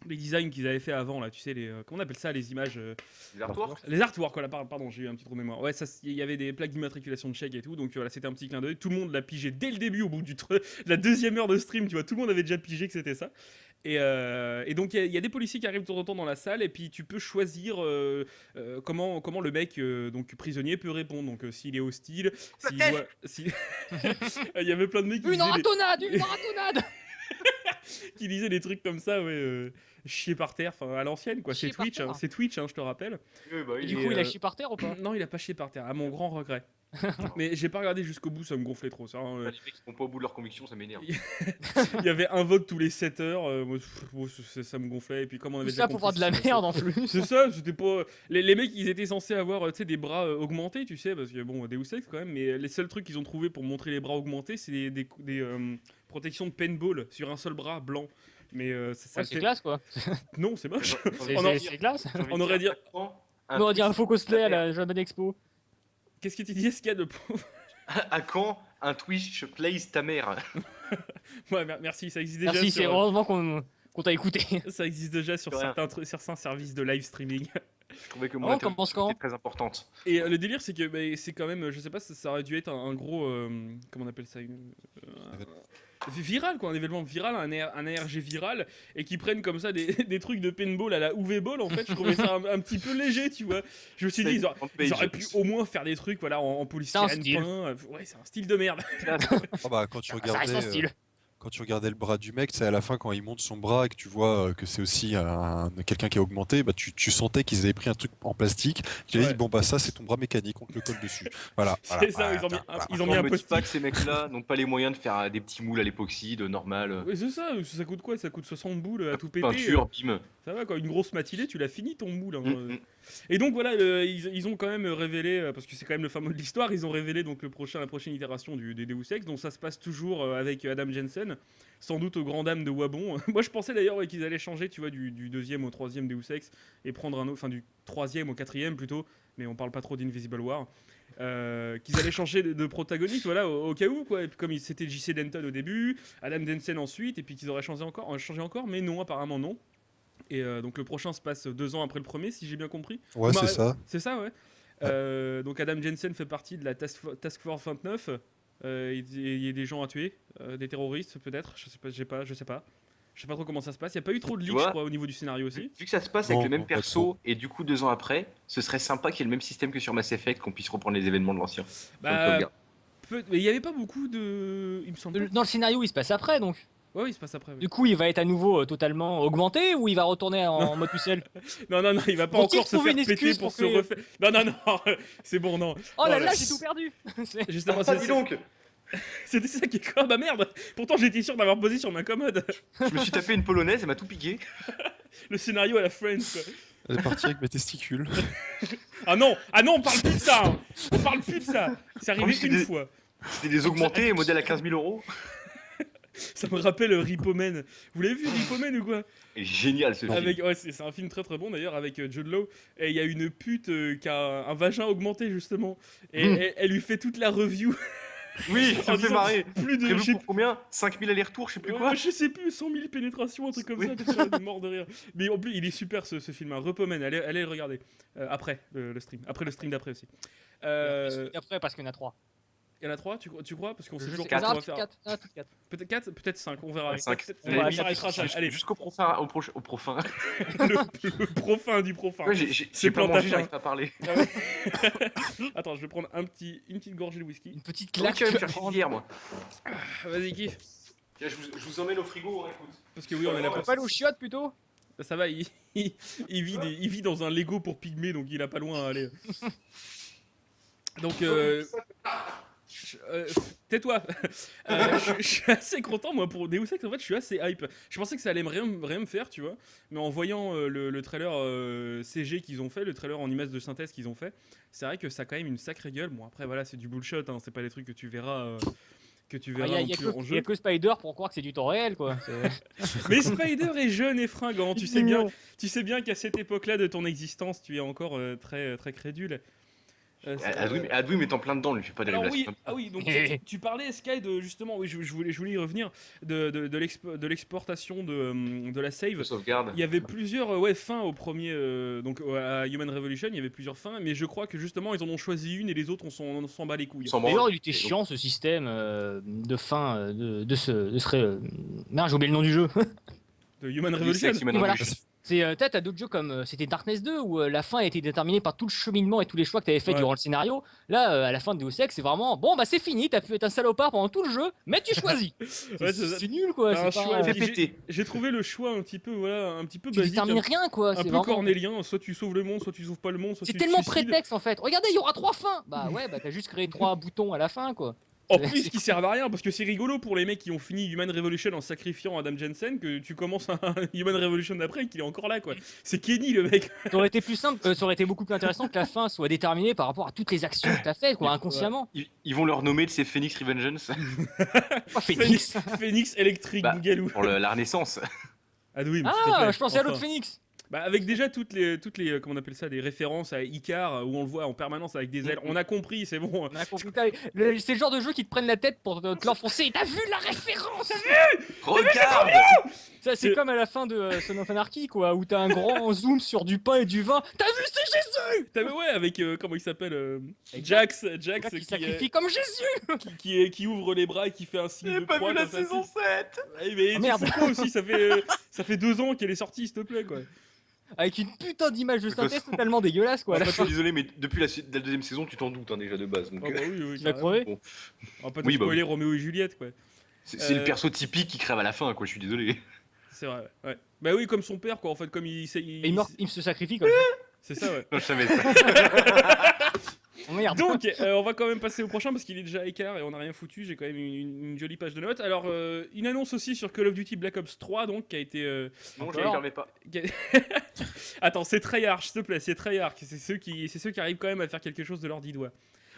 Les designs qu'ils avaient fait avant, là, tu sais, comment on appelle ça, les images. Les artworks. Les artworks, voilà, pardon, j'ai eu un petit trou de mémoire. Ouais, il y avait des plaques d'immatriculation de chèque et tout, donc voilà, c'était un petit clin d'œil. Tout le monde l'a pigé dès le début, au bout de la deuxième heure de stream, tu vois, tout le monde avait déjà pigé que c'était ça. Et donc il y a des policiers qui arrivent de temps en temps dans la salle et puis tu peux choisir comment le mec donc prisonnier peut répondre. Donc s'il est hostile, il y avait plein de mecs Une ratonnade. qui disaient des trucs comme ça, ouais, chier par terre, enfin à l'ancienne quoi. Chier C'est par Twitch, terre. C'est Twitch, je te rappelle. Oui, bah Et oui. du Et, coup, il a chié par terre ou pas? Non, il a pas chié par terre, à mon grand regret. Mais j'ai pas regardé jusqu'au bout, ça me gonflait trop ça. Hein. Les mecs qui vont pas au bout de leur conviction, ça m'énerve. Il y avait un vote tous les 7 heures, moi, ça me gonflait. Et puis comme on avait Tout déjà ça pour voir de la compris, merde en plus. c'est ça, c'était pas. Les mecs, ils étaient censés avoir tu sais, des bras augmentés, tu sais, parce que bon, Deus Ex quand même, mais les seuls trucs qu'ils ont trouvé pour montrer les bras augmentés, c'est des protections de paintball sur un seul bras blanc. Mais ça Ouais, c'est fait- classe quoi. Non, c'est moche. C'est On en- c'est classe. On aurait dit- On aurait dit un faux cosplay à la Japan Expo. Qu'est-ce que tu dis, ce qu'il y a de. À quand un Twitch plays ta mère? Ouais, merci, ça existe déjà. Merci, c'est sur, heureusement qu'on t'a écouté. ça existe déjà sur De rien. certains services de live streaming. Je trouvais que Oh, moi, commence quand c'était très importante. Et le délire, c'est que c'est quand même, je sais pas, ça aurait dû être un gros, comment on appelle ça, viral quoi, un événement viral, un ARG viral, et qui prennent comme ça des trucs de paintball à la UV Ball. En fait, je trouvais ça un petit peu léger, tu vois. Je me suis dit, ils auraient pu au moins faire des trucs, voilà, en polystyrène style. peint. Ouais, c'est un style de merde. Ah bah, quand tu Ça reste regardais, un style. quand tu regardais le bras du mec, c'est à la fin quand il monte son bras et que tu vois que c'est aussi quelqu'un qui est augmenté, bah tu sentais qu'ils avaient pris un truc en plastique. Ils avaient Ouais. dit bon bah ça c'est ton bras mécanique, on te le colle dessus. Voilà. C'est ça, voilà, ils ont mis un On me dit pas post-it. que ces mecs-là n'ont pas les moyens de faire des petits moules à l'époxy, de normal. Ouais, c'est ça, ça coûte quoi? Ça coûte 60 boules à tout péter. Peinture, bim. Ça va quoi, une grosse matinée, tu l'as fini ton moule. Hein. Mm, mm. Et donc voilà, ils ont quand même révélé, parce que c'est quand même le fameux de l'histoire, ils ont révélé donc la prochaine itération des Deus Ex, donc ça se passe toujours avec Adam Jensen, sans doute aux grandes dames de Wabon. Moi je pensais d'ailleurs qu'ils allaient changer, tu vois, du deuxième au troisième Deus Ex, et prendre un autre, enfin du troisième au quatrième plutôt, mais on parle pas trop d'Invisible War. Qu'ils allaient changer de protagoniste, voilà, au cas où, quoi. Et puis comme c'était JC Denton au début, Adam Jensen ensuite, et puis qu'ils auraient changé encore, mais non, apparemment non. Et donc le prochain se passe 2 ans après le premier, si j'ai bien compris. Ouais, Bah, c'est ça. C'est ça, ouais. Donc Adam Jensen fait partie de la Task Force 29. Il y a des gens à tuer, des terroristes peut-être. Je sais pas. Je sais pas trop comment ça se passe. Il y a pas eu trop de Tu leaks, vois, je crois, au niveau du scénario aussi. Vu que ça se passe Non, avec le même non, pas perso, et du coup 2 ans après, ce serait sympa qu'il y ait le même système que sur Mass Effect, qu'on puisse reprendre les événements de l'ancien. Sur le Bah, sauvegarde. mais il y avait pas beaucoup de. Il me semble. Dans le scénario, il se passe après donc. Ouais, il se passe après. Oui. Du coup, il va être à nouveau totalement augmenté ou il va retourner en mode pucelle? Non, il va pas Vont-ils encore se trouver faire une péter excuse pour pour se que- refaire. Non, c'est bon, non. Oh là Non, là, j'ai tout perdu. Justement, Ah, dis donc, c'était ça qui est quoi? Bah merde. Pourtant, j'étais sûr d'avoir posé sur ma commode. je me suis tapé une polonaise, elle m'a tout piqué. Le scénario à la Friends, quoi. Elle est partie avec mes testicules. Ah non, on parle plus de ça. Hein. On parle plus de ça. C'est arrivé Oh, c'est une des- fois. C'était des augmentés, modèle à 15 000 euros. Ça me rappelle Rippomen. Vous l'avez vu Rippomen ou quoi? Et génial ce film. Avec, ouais, c'est un film très très bon d'ailleurs avec Jude Law. Et il y a une pute qui a un vagin augmenté justement. Et elle lui fait toute la review. Oui, ça en me fait disant marrer. Plus de. Prévu je sais- pour combien 5000 allers-retours, je sais plus quoi. je sais plus, 100 000 pénétrations, un truc comme Oui. ça. Putain, j'étais mort de rire. Mais en plus, il est super ce film. Hein. Rippomen, allez le regarder. Après le stream. Après le stream d'après aussi. Et après, parce qu'il y en a 3. Il y en a 3, tu crois? Parce qu'on sait Je toujours sais pas pas, ce qu'on va faire. 4. Ah, tout 4. Peut-être 4, peut-être 5, on verra. 5. Peut-être- On va on s'arrêtera jamais. Allez, Jusqu'au profin. Au profin. le profin du profin. Ouais, j'ai pas plante à mangé, faim. j'arrive pas à parler. Attends, je vais prendre une petite gorgée de whisky. Une petite Là, claque. tu vas me chercher une bière, moi. Vas-y, kiffe. Tiens, je vous emmène au frigo, on écoute. Parce que oui, on est là On pour peut pas aller aux chiottes plutôt? ça. Va, il vit dans un Lego pour pygmée, donc il a pas loin à aller. Donc, tais-toi. Je suis assez content, moi, pour Deus Ex. En fait, je suis assez hype. Je pensais que ça allait rien me faire, tu vois. Mais en voyant le trailer CG qu'ils ont fait, le trailer en images de synthèse qu'ils ont fait, c'est vrai que ça a quand même une sacrée gueule. Bon, après, voilà, c'est du bullshit. Hein, c'est pas des trucs que tu verras. Il Non y plus en a jeu. que Spider pour croire que c'est du temps réel quoi. Mais Spider est jeune et fringant. Tu sais bien qu'à cette époque-là de ton existence, tu es encore très très crédule. Adwim est en plein dedans, lui, fait pas des Alors révélations. oui, donc tu parlais Sky de justement, oui, je voulais y revenir de l'exportation de la save. De sauvegarde. Il y avait plusieurs fins au premier, donc à Human Revolution, il y avait plusieurs fins, mais je crois que justement ils en ont choisi une et les autres on s'en bat les couilles. Sans branle. D'ailleurs, il était chiant ce système de fin de ce. Merde, j'ai oublié le nom du jeu. De Human Deus Revolution. Ex Human Voilà. Revolution. T'as d'autres jeux comme c'était Darkness 2 où la fin a été déterminée par tout le cheminement et tous les choix que t'avais fait Ouais. durant le scénario. Là, à la fin de Deus Ex, c'est vraiment bon, bah c'est fini, t'as pu être un salopard pendant tout le jeu, mais tu choisis. Ouais, C'est nul quoi. T'as un C'est choix, pas, et Fais puis péter. j'ai trouvé le choix un petit peu, voilà, un petit peu tu basique, détermines rien quoi. un C'est peu vraiment. cornélien. Soit tu sauves le monde, soit tu sauves pas le monde, soit C'est tu te tellement suicides. prétexte en fait. Regardez, il y aura 3 fins. Bah ouais, bah t'as juste créé 3 boutons à la fin quoi. En C'est- plus, c'est- qui servent à rien, parce que c'est rigolo pour les mecs qui ont fini Human Revolution en sacrifiant Adam Jensen, que tu commences un Human Revolution d'après et qu'il est encore là, quoi. C'est Kenny, le mec. Ça aurait été plus simple, ça aurait été beaucoup plus intéressant que la fin soit déterminée par rapport à toutes les actions que t'as faites quoi, inconsciemment. Ils vont leur nommer de ces Phoenix Revengeance Pas Phoenix. Phoenix électrique, Bah, Bougalou. pour la Renaissance. Ah oui, mais s'il te Ah, plaît, je pensais à enfin. l'autre Phoenix. Bah, avec déjà toutes les comment on appelle ça, des références à Icar, où on le voit en permanence avec des ailes. On a compris, c'est bon. On a compris. C'est le genre de jeu qui te prennent la tête pour te l'enfoncer. T'as vu la référence? Regarde. Ça, c'est comme à la fin de Son of Anarchy, quoi, où t'as un grand zoom sur du pain et du vin. T'as vu, c'est Jésus! T'as ouais, avec comment il s'appelle Avec Jax Qui qui, sacrifie comme Jésus! qui ouvre les bras et qui fait un signe J'ai de pas croix vu la comme ça, saison c'est- 7. Eh, mais Ah, tu merde. fous quoi aussi, ça fait 2 ans qu'elle est sortie, s'il te plaît, quoi. Avec une putain d'image de De toute synthèse façon- totalement dégueulasse, quoi. à la Je fin. suis désolé, mais depuis la deuxième saison, tu t'en doutes déjà de base. Donc, Ah bah oui, oui, Tu vas carrément. crever? bon. On va pas te Oui, bah spoiler Roméo et Juliette, quoi. C'est le perso typique qui crève à la fin, quoi. Je suis désolé. C'est vrai, ouais. Bah oui, comme son père, quoi, en fait, comme il... Et il se sacrifie comme ça. C'est ça, ouais. Non, je savais ça. Oh, merde. Donc, on va quand même passer au prochain parce qu'il est déjà à écart et on n'a rien foutu. J'ai quand même une jolie page de notes. Alors, une annonce aussi sur Call of Duty Black Ops 3, donc, qui a été. Non, je Alors. ne permets pas. qui a- Attends, c'est Treyarch, s'il te plaît, c'est Treyarch. C'est ceux qui arrivent quand même à faire quelque chose de leurs 10 doigts.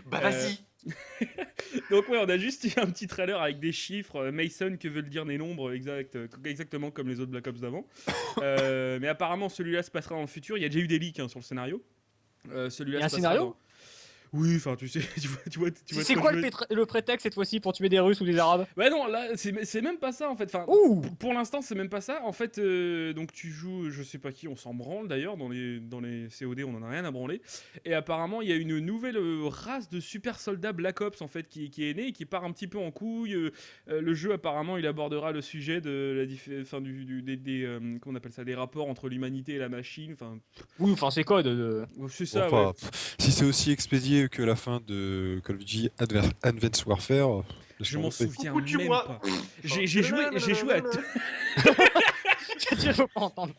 Bah vas-y. Donc, ouais, on a juste eu un petit trailer avec des chiffres. Mason, que veulent dire les nombres, exactement comme les autres Black Ops d'avant. Mais apparemment, celui-là se passera dans le futur. Il y a déjà eu des leaks sur le scénario. Celui-là Il y a un se passera scénario dans- Oui, enfin, tu sais, tu vois C'est ce que quoi je veux- le prétexte cette fois-ci pour tuer des Russes ou des Arabes? Ouais, non, là, c'est même pas ça en fait. Enfin, Ouh! pour l'instant, c'est même pas ça. En fait, donc tu joues, je sais pas qui, on s'en branle d'ailleurs. Dans les COD, on en a rien à branler. Et apparemment, il y a une nouvelle race de super soldats Black Ops en fait qui est née et qui part un petit peu en couille. Le jeu, apparemment, il abordera le sujet de comment on appelle ça, des rapports entre l'humanité et la machine. Enfin, Oui, enfin, c'est code. c'est ça, Enfin, ouais. si c'est aussi expédié que la fin de Call of Duty Advanced Warfare, Je m'en souviens Coucou, tu même vois. pas. J'ai joué à Tu veux pas entendre.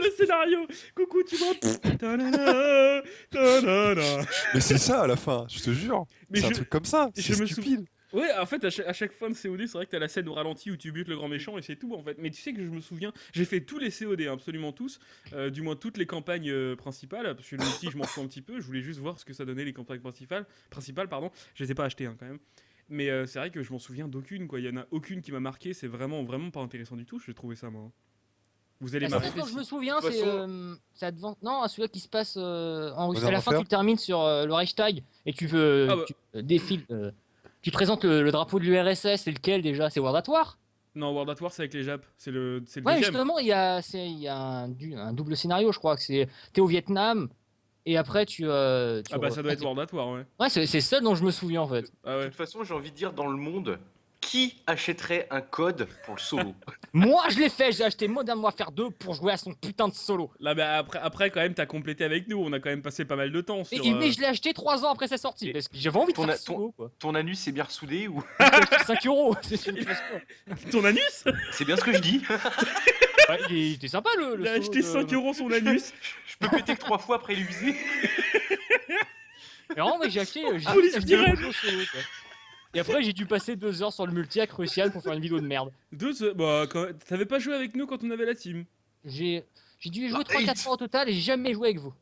le scénario. Coucou, tu vois. Ta-da-da, ta-da-da. Mais c'est ça à la fin, je te jure. Mais C'est un je- truc comme ça, je c'est me stupide. Ouais, en fait, à chaque fin de COD, c'est vrai que t'as la scène au ralenti où tu butes le grand méchant et c'est tout en fait. Mais tu sais que je me souviens, j'ai fait tous les COD, absolument tous, du moins toutes les campagnes principales, parce que le multi, je m'en fous un petit peu, je voulais juste voir ce que ça donnait les campagnes principales, pardon. Je les ai pas achetées quand même. Mais c'est vrai que je m'en souviens d'aucune, quoi. Il y en a aucune qui m'a marqué, c'est vraiment pas intéressant du tout, j'ai trouvé ça, moi. Vous allez La m'arrêter. scène dont je me si- souviens, De toute c'est façon- Non, celui-là qui se passe en Russie. Modern À la fin, Warfare tu termines sur le Reichstag et tu Ah bah. défiles. Tu présentes le drapeau de l'URSS. C'est lequel déjà? C'est World at War? Non, World at War, c'est avec les Japs, c'est le Ouais, deuxième. justement, il y a un double scénario, je crois. Que c'est t'es au Vietnam et après tu. Ah bah ça doit être World at War, ouais. Ouais, c'est ça dont je me souviens en fait. Ah De ouais. toute façon, j'ai envie de dire, dans le monde, qui achèterait un code pour le solo? Moi, je l'ai fait. J'ai acheté Modern Warfare 2 pour jouer à son putain de solo. Là, bah après quand même, t'as complété avec nous, on a quand même passé pas mal de temps sur... Mais je l'ai acheté 3 ans après sa sortie Et parce que j'avais envie de ton faire a- solo quoi. Ton anus est bien ressoudé ou... J'ai acheté 5 euros. C'est une question. Ton anus. C'est bien ce que je dis. Ouais, il était sympa le Il a solo acheté de- 5 euros son anus. Je peux péter que 3 fois après l'user. Mais vraiment, mec, j'ai acheté. J'ai Police acheté sirène. le solo, quoi. Et après, j'ai dû passer 2 heures sur le multi à Crucial pour faire une vidéo de merde. Bah, t'avais pas joué avec nous quand on avait la team. J'ai dû y jouer La 3-4 hate. fois au total et j'ai jamais joué avec vous.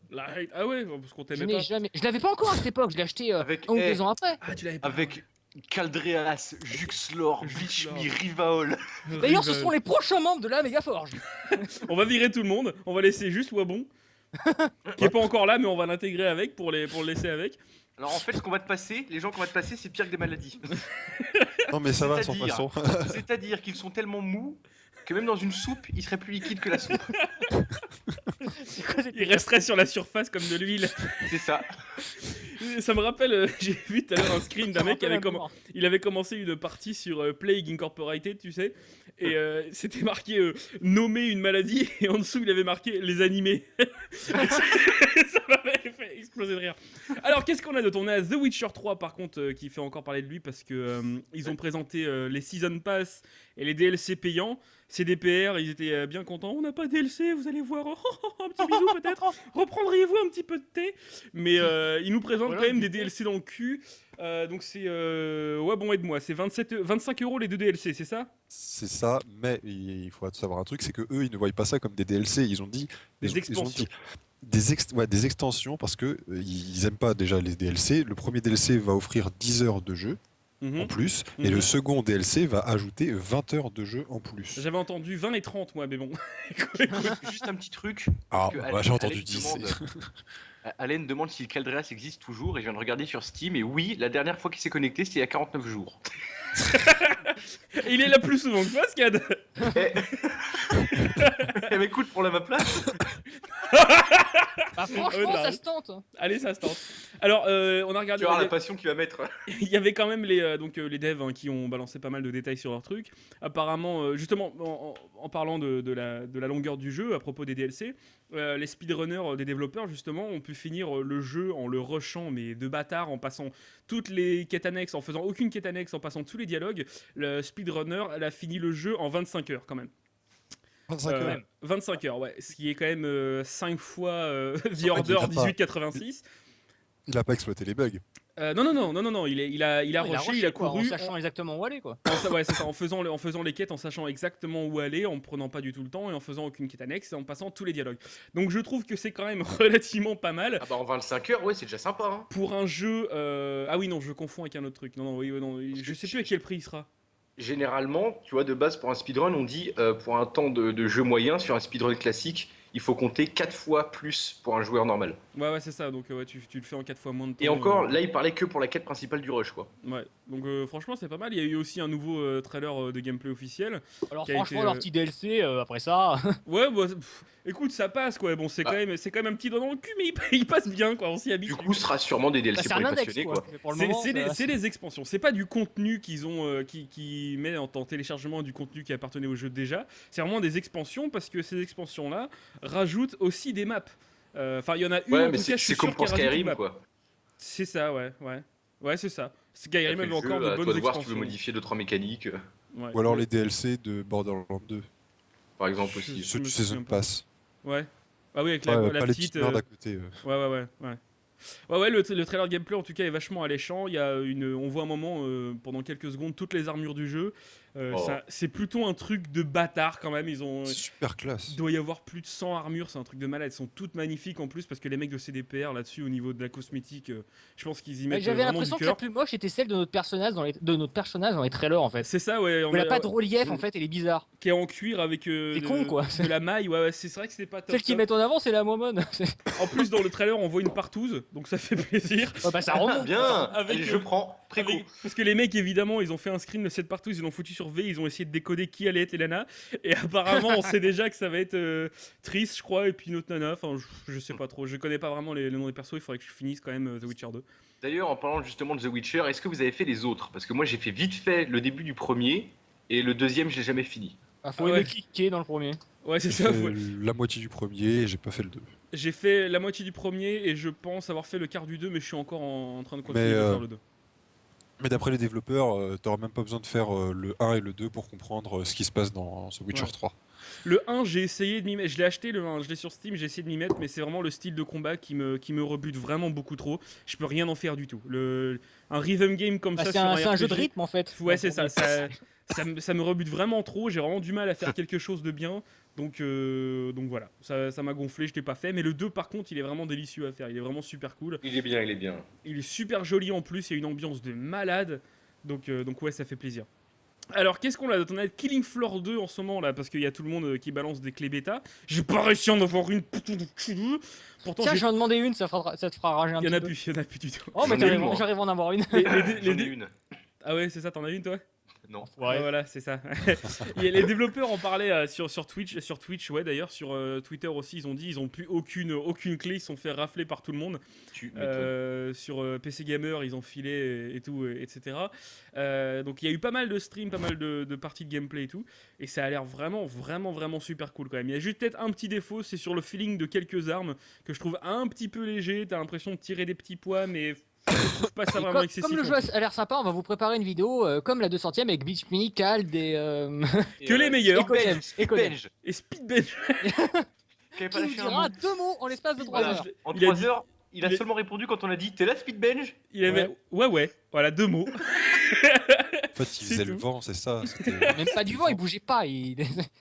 Ah ouais, parce qu'on Je t'aimait n'ai pas. jamais. Je l'avais pas encore à cette époque, je l'ai acheté Avec- 1 ou eh. 2 ans après. Ah, tu l'avais pas. Avec Caldreas, Juxlor, Juxlor. Bleachme, Rivaol. D'ailleurs, ce sont les prochains membres de la Megaforge. On va virer tout le monde, on va laisser juste Wabon. Qui est pas encore là, mais on va l'intégrer avec pour le laisser avec. Alors en fait, ce qu'on va te passer, les gens qu'on va te passer, c'est pire que des maladies. Non mais ça va sans C'est-à-dire- façon. C'est-à-dire qu'ils sont tellement mous que même dans une soupe, ils seraient plus liquides que la soupe. C'est quoi cette Il resterait sur la surface comme de l'huile. C'est ça. Ça me rappelle, j'ai vu tout à l'heure un screen d'un mec qui avait, comment il avait commencé une partie sur Plague Incorporated, tu sais, et c'était marqué nommer une maladie, et en dessous il avait marqué les animés. Ça m'avait fait exploser de rire. Alors qu'est-ce qu'on a d'autre? On a The Witcher 3 par contre qui fait encore parler de lui parce que ils ont présenté les Season Pass et les DLC payants. CDPR, ils étaient bien contents. On n'a pas de DLC, vous allez voir. Un petit bisou peut-être. Reprendriez-vous un petit peu de thé? Mais ils nous présentent Voilà, quand même du des thé. DLC dans le cul. Donc c'est ouais bon aide-moi, c'est 25 € les 2 DLC, c'est ça? C'est ça, mais il faut savoir un truc, c'est que eux, ils ne voient pas ça comme des DLC. Ils ont dit Des ils ont expansions. dit des extensions parce que ils aiment pas déjà les DLC. Le premier DLC va offrir 10 heures de jeu Mhm. en plus, et Mhm. le second DLC va ajouter 20 heures de jeu en plus. J'avais entendu 20 et 30 moi, mais bon. Juste un petit truc. Ah, que bah, Allen- j'ai entendu Allen 10. demande- Allen demande si le Caldreas existe toujours et je viens de regarder sur Steam et oui, la dernière fois qu'il s'est connecté c'était il y a 49 jours. Et il est là plus souvent que toi, Scad. Eh mais écoute pour la map place. Bah, franchement, Ouais, t'as ça raison. se tente. Allez, ça se tente. Alors, on a Tu regardé. vas voir la passion qu'il va mettre. Il y avait quand même les devs hein, qui ont balancé pas mal de détails sur leur truc. Apparemment, justement, en parlant de la longueur du jeu, à propos des DLC, les speedrunners des développeurs, justement, ont pu finir le jeu en le rushant, mais de bâtard, en passant toutes les quêtes annexes, en faisant aucune quête annexe, en passant tous les dialogues. Le speedrunner, elle a fini le jeu en 25 heures, quand même. 25 heures. 25 heures, ouais. Ce qui est quand même 5 fois The il Order a pas- 1886. Il a pas exploité les bugs. Non, il a rushé, il a quoi, en couru. sachant exactement où aller, quoi. Ouais, c'est ça, en faisant les quêtes, en sachant exactement où aller, en prenant pas du tout le temps et en faisant aucune quête annexe et en passant tous les dialogues. Donc je trouve que c'est quand même relativement pas mal Ah bah en 25 heures, ouais, c'est déjà sympa. Hein. pour un jeu. Ah oui, non, je confonds avec un autre truc. Non, oui, non, je sais plus à quel prix il sera. Généralement, tu vois, de base pour un speedrun, on dit pour un temps de jeu moyen sur un speedrun classique, il faut compter 4 fois plus pour un joueur normal. Ouais, c'est ça, donc ouais, tu le fais en 4 fois moins de temps. Et encore, là, il parlait que pour la quête principale du rush, quoi. Ouais, donc franchement, c'est pas mal. Il y a eu aussi un nouveau trailer de gameplay officiel. Alors Qui a franchement, été, leur petit DLC, après ça... Ouais, bah, écoute, ça passe quoi. Bon, c'est Ah. quand même un petit doigt dans le cul, mais il passe bien quoi. On s'y habitue. Du coup, ce sera sûrement des Bah, DLC c'est pour un les index, passionnés, quoi. quoi. Pour le C'est moment, c'est des expansions, c'est pas du contenu qu'ils ont qui met en téléchargement du contenu qui appartenait au jeu déjà. C'est vraiment des expansions parce que ces expansions là rajoutent aussi des maps. Enfin, il y en a une. Ouais, en mais tout cas, je suis c'est comme sûr pour qu'elle rajoute une Skyrim, map. quoi. C'est ça, ouais, c'est ça. Skyrim Après avait le encore jeu, de à toi bonnes de voir si tu expansions. veux modifier 2-3 mécaniques, Ouais. Ou alors Ouais. les DLC de Borderlands 2. par exemple, Je- aussi. Ceux me du souviens Season pas. Pass. Ouais. Ah oui, avec Ouais, la pas les petite. petites merdes à côté. Ouais, le trailer gameplay en tout cas est vachement alléchant. Il y a on voit un moment pendant quelques secondes toutes les armures du jeu. Oh. C'est plutôt un truc de bâtard quand même. Super classe. Il doit y avoir plus de 100 armures, c'est un truc de malade. Elles sont toutes magnifiques en plus parce que les mecs de CDPR là-dessus au niveau de la cosmétique, je pense qu'ils y mettent J'avais vraiment du l'impression que la cœur. plus moche était celle de notre personnage dans les trailers, en fait. C'est ça, ouais. Elle a pas de relief, Mm. en fait, elle est bizarre. Qui est en cuir avec C'est con, quoi. de la maille. Ouais, c'est vrai que c'était pas top. Celle qu'ils top. mettent en avant, c'est la momone. En plus, dans le trailer, on voit une partouze, donc ça fait plaisir. Ouais, bah, ça remonte. Bien, Avec, allez, je prends, préco. Parce que les mecs, évidemment, ils ont fait un screen de cette partouze, ils l'ont foutu sur V, ils ont essayé de décoder qui allait être Elena. Et apparemment, on sait déjà que ça va être Triss, je crois, et puis une autre nana. Enfin, je sais pas trop. Je connais pas vraiment les noms des persos, il faudrait que je finisse quand même The Witcher 2. D'ailleurs, en parlant justement de The Witcher, est-ce que vous avez fait les autres? Parce que moi, j'ai fait vite fait le début du premier, et le deuxième, je l'ai jamais fini. Ah, faut Ah aimer ouais. cliquer dans le premier. Ouais, c'est J'ai ça. fait la moitié du premier et j'ai pas fait le 2. J'ai fait la moitié du premier et je pense avoir fait le quart du 2, mais je suis encore en train de continuer Mais, de faire le 2. Mais d'après les développeurs, t'auras même pas besoin de faire le 1 et le 2 pour comprendre ce qui se passe dans The Witcher Ouais. 3. Le 1, j'ai essayé de m'y mettre. Je l'ai acheté, le 1, je l'ai sur Steam, j'ai essayé de m'y mettre, mais c'est vraiment le style de combat qui me rebute vraiment beaucoup trop. Je peux rien en faire du tout. Un rhythm game comme Bah, ça c'est sur un jeu de RPG, rythme, en fait. Ouais, c'est ça. Ça me rebute vraiment trop. J'ai vraiment du mal à faire quelque chose de bien. Donc voilà, ça m'a gonflé, je l'ai pas fait. Mais le 2, par contre, il est vraiment délicieux à faire. Il est vraiment super cool. Il est bien, il est bien. Il est super joli en plus. Il y a une ambiance de malade. Donc ouais, ça fait plaisir. Alors, qu'est-ce qu'on a d'autre? On a Killing Floor 2 en ce moment là, parce qu'il y a tout le monde qui balance des clés bêta. J'ai pas réussi à en avoir une. Pourtant, Tiens, je vais en demander une, ça te fera rager un il y en a petit peu. plus, il y en a plus du tout. Oh, mais J'en ai une, moi. j'arrive à en avoir une. Les- les- les- J'en ai les- une. Ah ouais, c'est ça, t'en as une toi? Non. Ouais. Voilà, c'est ça. Les développeurs en parlaient sur Twitch, ouais, d'ailleurs, sur Twitter aussi, ils ont dit ils ont plus aucune clé, ils se sont fait rafler par tout le monde. Tu m'étonnes. Sur PC Gamer, ils ont filé et tout, etc. Donc il y a eu pas mal de streams, pas mal de parties de gameplay et tout, et ça a l'air vraiment super cool quand même. Il y a juste peut-être un petit défaut, c'est sur le feeling de quelques armes que je trouve un petit peu léger. T'as l'impression de tirer des petits pois, mais je trouve pas ça Et vraiment excessif. comme le jeu a l'air sympa, on va vous préparer une vidéo comme la 200ème avec Beach Me, Cald et Que les meilleurs. Et Conem. Et Speedbench. Qui avait Qui pas nous lâché un dira mot. 2 mots en l'espace de 3 Voilà. heures. En Il a 3 dit- heures, il a il a- seulement répondu quand on a dit t'es là Speedbench. Il avait ouais, voilà 2 mots. En fait, il C'est faisait le tout. vent, c'est ça. c'était- Même pas du vent, il bougeait pas.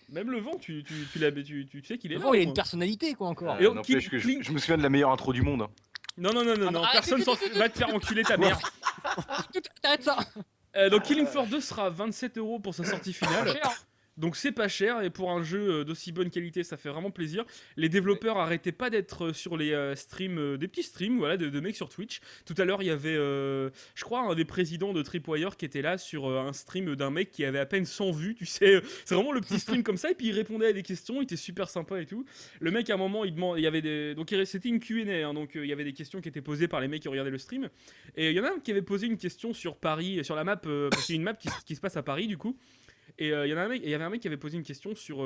Même le vent, tu sais qu'il est Le là. vent, il a au une moins. personnalité quoi encore. Et oh, N'empêche que Clink- je me souviens de la meilleure intro du monde. Hein. Non, Ah, personne s'en va te faire enculer ta mère. T'arrêtes ça. Donc Killing Floor 2 sera 27 € pour sa sortie finale. Cher. Donc c'est pas cher et pour un jeu d'aussi bonne qualité, ça fait vraiment plaisir. Les développeurs arrêtaient pas d'être sur les streams, des petits streams, voilà, de mecs sur Twitch. Tout à l'heure, il y avait, je crois, un des présidents de Tripwire qui était là sur un stream d'un mec qui avait à peine 100 vues, tu sais. C'est vraiment le petit stream comme ça et puis il répondait à des questions, il était super sympa et tout. Le mec à un moment, il y avait des, donc c'était une Q&A, hein, donc il y avait des questions qui étaient posées par les mecs qui regardaient le stream. Et il y en a un qui avait posé une question sur Paris, sur la map, parce qu'il y a une map qui se passe à Paris du coup. Et il y avait un mec qui avait posé une question sur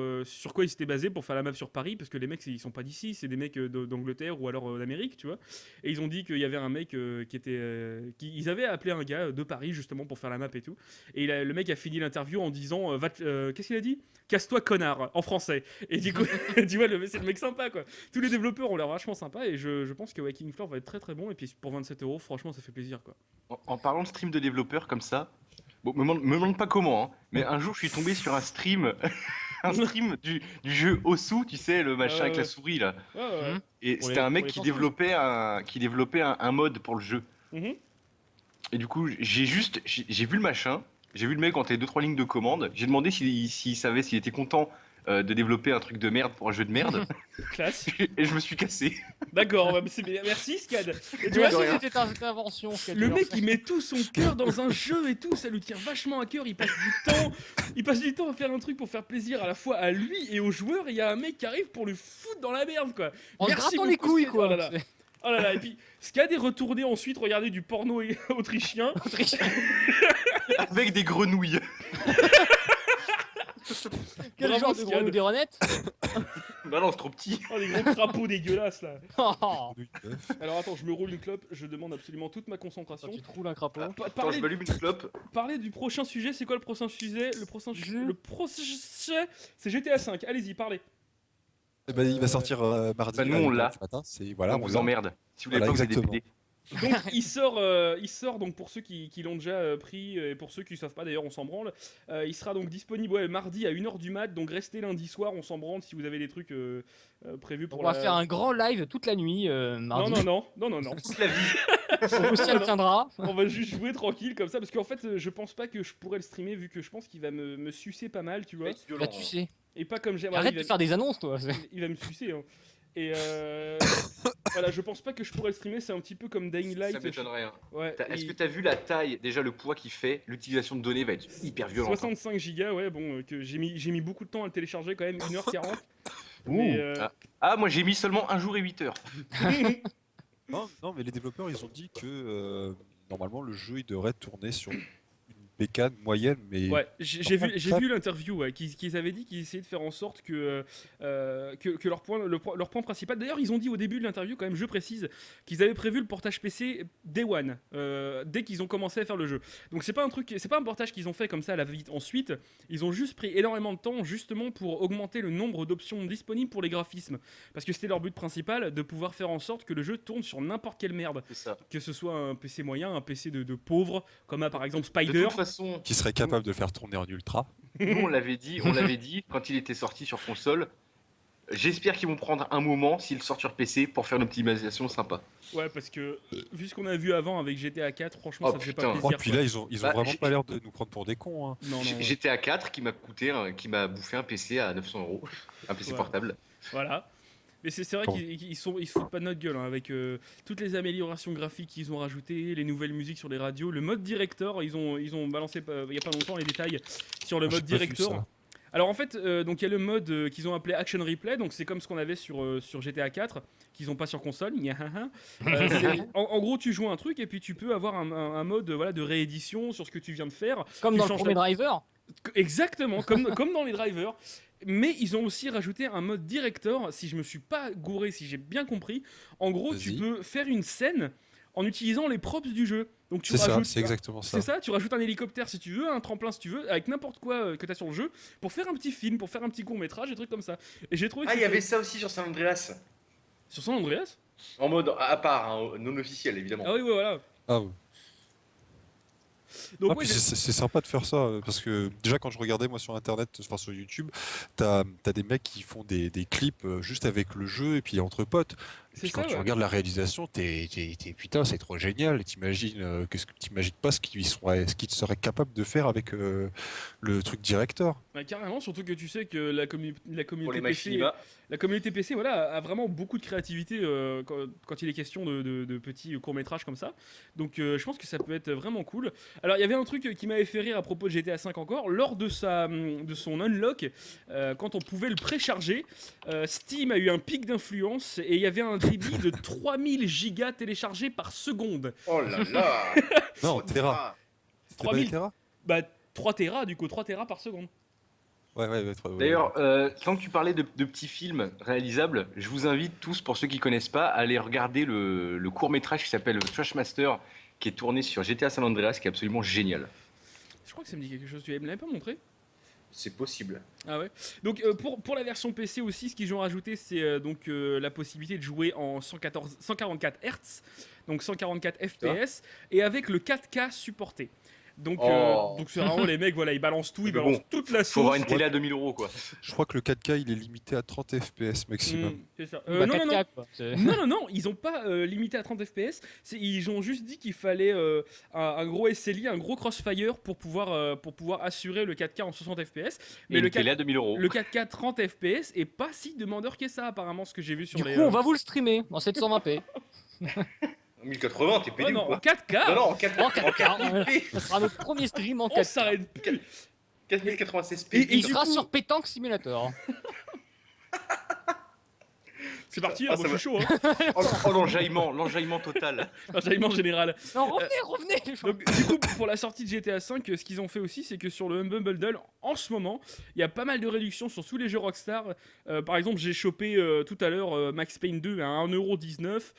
quoi il s'était basé pour faire la map sur Paris, parce que les mecs ils sont pas d'ici, c'est des mecs d'Angleterre ou alors d'Amérique, tu vois. Et ils ont dit qu'il y avait un mec ils avaient appelé un gars de Paris justement pour faire la map et tout. Et le mec a fini l'interview en disant qu'est-ce qu'il a dit? Casse-toi connard en français. Et du coup, tu vois, c'est le mec sympa quoi. Tous les développeurs ont l'air vachement sympas et je pense que Killing Floor va être très très bon. Et puis pour 27 €, franchement, ça fait plaisir quoi. En parlant de stream de développeurs comme ça, bon, me demande pas comment, hein, mais un jour je suis tombé sur un stream, du jeu Osu, tu sais, le machin avec la souris là. Ouais, ouais. Et Pour c'était les- un mec pour les qui consoles. développait un mode pour le jeu. Mhm. Et du coup, j'ai vu le machin, j'ai vu le mec entrer 2-3 lignes de commande, j'ai demandé s'il savait s'il était content de développer un truc de merde pour un jeu de merde, Classe. et je me suis cassé. D'accord, ouais, mais c'est bien. Merci Scad. Et tu Toi vois, aussi, rien. c'était ta invention. ce qu'elle le dit, mec en fait. il met tout son cœur dans un jeu et tout, ça lui tient vachement à cœur, il passe du temps à faire un truc pour faire plaisir à la fois à lui et aux joueurs, et il y a un mec qui arrive pour le foutre dans la merde quoi. En se Merci grattant les beaucoup, couilles Scad. quoi. Oh là là. Oh là là, et puis Scad est retourné ensuite regarder du porno autrichien. Avec des grenouilles. Quel Bravo, genre de Scad. grenouille des renettes? Bah non, c'est trop petit. Oh les gros crapauds dégueulasses là. Quand Oui, Alors attends, je me roule une clope, je demande absolument toute ma concentration. tu te roules un crapaud. Pa- Attends, parler, je m'allume une clope. parler du prochain sujet, c'est quoi le prochain sujet? Le prochain Jeu. c'est GTA 5. Allez-y, parlez. Eh ben, il va sortir mardi Bah, nous, à on 8h l'a. du matin. Voilà, On vous emmerde. Si vous l'avez Voilà, pas, vous avez des exactement. PD. Donc il sort donc pour ceux qui l'ont déjà pris et pour ceux qui savent pas d'ailleurs on s'en branle, il sera donc disponible mardi à 1h du mat, donc restez lundi soir, on s'en branle si vous avez des trucs prévus pour On va faire un grand live toute la nuit mardi. Non. Toute la vie. Au ciel tiendra. On va juste jouer tranquille comme ça parce qu'en fait je pense pas que je pourrais le streamer vu que je pense qu'il va me sucer pas mal, tu vois. Là tu sais. Et pas comme j'aime. Arrête de faire des annonces toi. Il va me sucer hein. Et voilà, je pense pas que je pourrais le streamer, c'est un petit peu comme Dying Light. Ça m'étonnerait. Hein. Ouais, Est-ce et- que t'as vu la taille, déjà le poids qu'il fait? L'utilisation de données va être hyper violente. 65 gigas, ouais, bon, que j'ai mis beaucoup de temps à le télécharger quand même, 1h40. Ouh. Mais, Ah, moi j'ai mis seulement 1 jour et 8 heures. Non, mais les développeurs, ils ont dit que normalement, le jeu, il devrait tourner sur une bécane moyenne, mais ouais, j'ai vu l'interview, ouais, qu'ils avaient dit qu'ils essayaient de faire en sorte que leur point principal. D'ailleurs, ils ont dit au début de l'interview, quand même, je précise, qu'ils avaient prévu le portage PC Day One, dès qu'ils ont commencé à faire le jeu. Donc c'est pas un portage qu'ils ont fait comme ça à la vite ensuite. Ils ont juste pris énormément de temps justement pour augmenter le nombre d'options disponibles pour les graphismes, parce que c'était leur but principal, de pouvoir faire en sorte que le jeu tourne sur n'importe quelle merde, C'est ça. que ce soit un PC moyen, un PC de pauvre, comme par exemple De Spider. toute façon, qui serait capable de le faire tourner en ultra. nous on l'avait dit quand il était sorti sur console. J'espère qu'ils vont prendre un moment s'il sort sur PC pour faire une optimisation sympa. Ouais, parce que vu ce qu'on a vu avant avec GTA 4, franchement, Oh, ça fait putain. pas Oh, plaisir. puis quoi. là, ils ont Bah, vraiment j'ai- pas l'air de nous prendre pour des cons. Hein. Non, non, GTA 4 qui m'a bouffé un PC à 900 €, un PC Ouais. portable. voilà. Mais c'est vrai Bon. qu'ils se foutent pas de notre gueule hein, avec toutes les améliorations graphiques qu'ils ont rajoutées, les nouvelles musiques sur les radios, le mode director, ils ont balancé il y a pas longtemps les détails sur le J'ai mode pas vu director. ça. Alors en fait, donc il y a le mode qu'ils ont appelé Action Replay, donc c'est comme ce qu'on avait sur GTA 4, qu'ils ont pas sur console. En gros, tu joues un truc et puis tu peux avoir un mode voilà, de réédition sur ce que tu viens de faire. Comme Tu dans le changes premier driver. Exactement, comme dans les drivers. Mais ils ont aussi rajouté un mode director, si je me suis pas gouré, si j'ai bien compris. En gros, tu Vas-y. peux faire une scène en utilisant les props du jeu. Donc tu C'est ça, rajoutes, c'est exactement ça. c'est ça, tu rajoutes un hélicoptère si tu veux, un tremplin si tu veux, avec n'importe quoi que tu as sur le jeu, pour faire un petit film, pour faire un petit court-métrage, des trucs comme ça. Et j'ai trouvé que Ah, il y c'était- avait ça aussi sur San Andreas. Sur San Andreas. En mode à part, hein, non officiel évidemment. Ah oui, ouais, voilà. Ah, ouais. Donc Ah, ouais, puis j'ai- c'est sympa de faire ça parce que déjà quand je regardais moi sur internet, enfin sur YouTube, t'as des mecs qui font des clips juste avec le jeu et puis entre potes. Et C'est puis quand ça, tu ouais. regardes la réalisation, t'es putain, c'est trop génial. Et t'imagines t'imagines pas ce qu'ils seraient capables de faire avec le truc director. bah, carrément, surtout que tu sais que la Pour communauté les PC, machinima. la communauté PC voilà, a vraiment beaucoup de créativité quand il est question de petits courts-métrages comme ça. Donc je pense que ça peut être vraiment cool. Alors il y avait un truc qui m'avait fait rire à propos de GTA V encore, lors de son unlock, quand on pouvait le précharger, Steam a eu un pic d'influence et il y avait un débit de 3000 gigas téléchargés par seconde. Oh là là. Non, Terra. C'était pas 3000. des Terra. Bah 3 Tera du coup, 3 Tera par seconde. Ouais. D'ailleurs, quand tu parlais de petits films réalisables, je vous invite tous, pour ceux qui connaissent pas, à aller regarder le court-métrage qui s'appelle Trashmaster, qui est tourné sur GTA San Andreas, qui est absolument génial. Je crois que ça me dit quelque chose, tu me l'avais pas montré? C'est possible. Ah ouais. Donc pour la version PC aussi, ce qu'ils ont rajouté, c'est donc la possibilité de jouer en 144 Hz, donc 144 FPS, et avec le 4K supporté. Donc Oh. donc c'est vraiment les mecs, voilà, ils balancent tout, ils Mais balancent bon, toute la Faut avoir sauce. une télé à 2000 euros, quoi. Je crois que le 4K il est limité à 30 FPS maximum. C'est ça. Bah, Non, non, non. 4K, quoi. C'est- Non, ils ont pas limité à 30 FPS. Ils ont juste dit qu'il fallait un gros SLI, un gros crossfire pour pouvoir assurer le 4K en 60 FPS. Mais Et le une télé à 2000 euros. 4K 30 FPS est pas si demandeur que ça, apparemment, ce que j'ai vu sur Du les. coup, on va vous le streamer en 720p. 1080, t'es Ouais, pénible, non, en quoi. 4K Non, non, en 4K. En 4K. 4K. Ça sera notre premier stream en On 4K. s'arrête plus. 4096p. Et Et il du sera coup- sur Pétanque Simulator. C'est parti, Ah, hein, moi ça je suis chaud. Hein. Oh, l'enjaillement total. L'enjaillement général. Non, revenez les gens. Donc, du coup, pour la sortie de GTA V, ce qu'ils ont fait aussi, c'est que sur le Humble Bundle, en ce moment, il y a pas mal de réductions sur tous les jeux Rockstar. Par exemple, j'ai chopé tout à l'heure Max Payne 2 à 1,19€.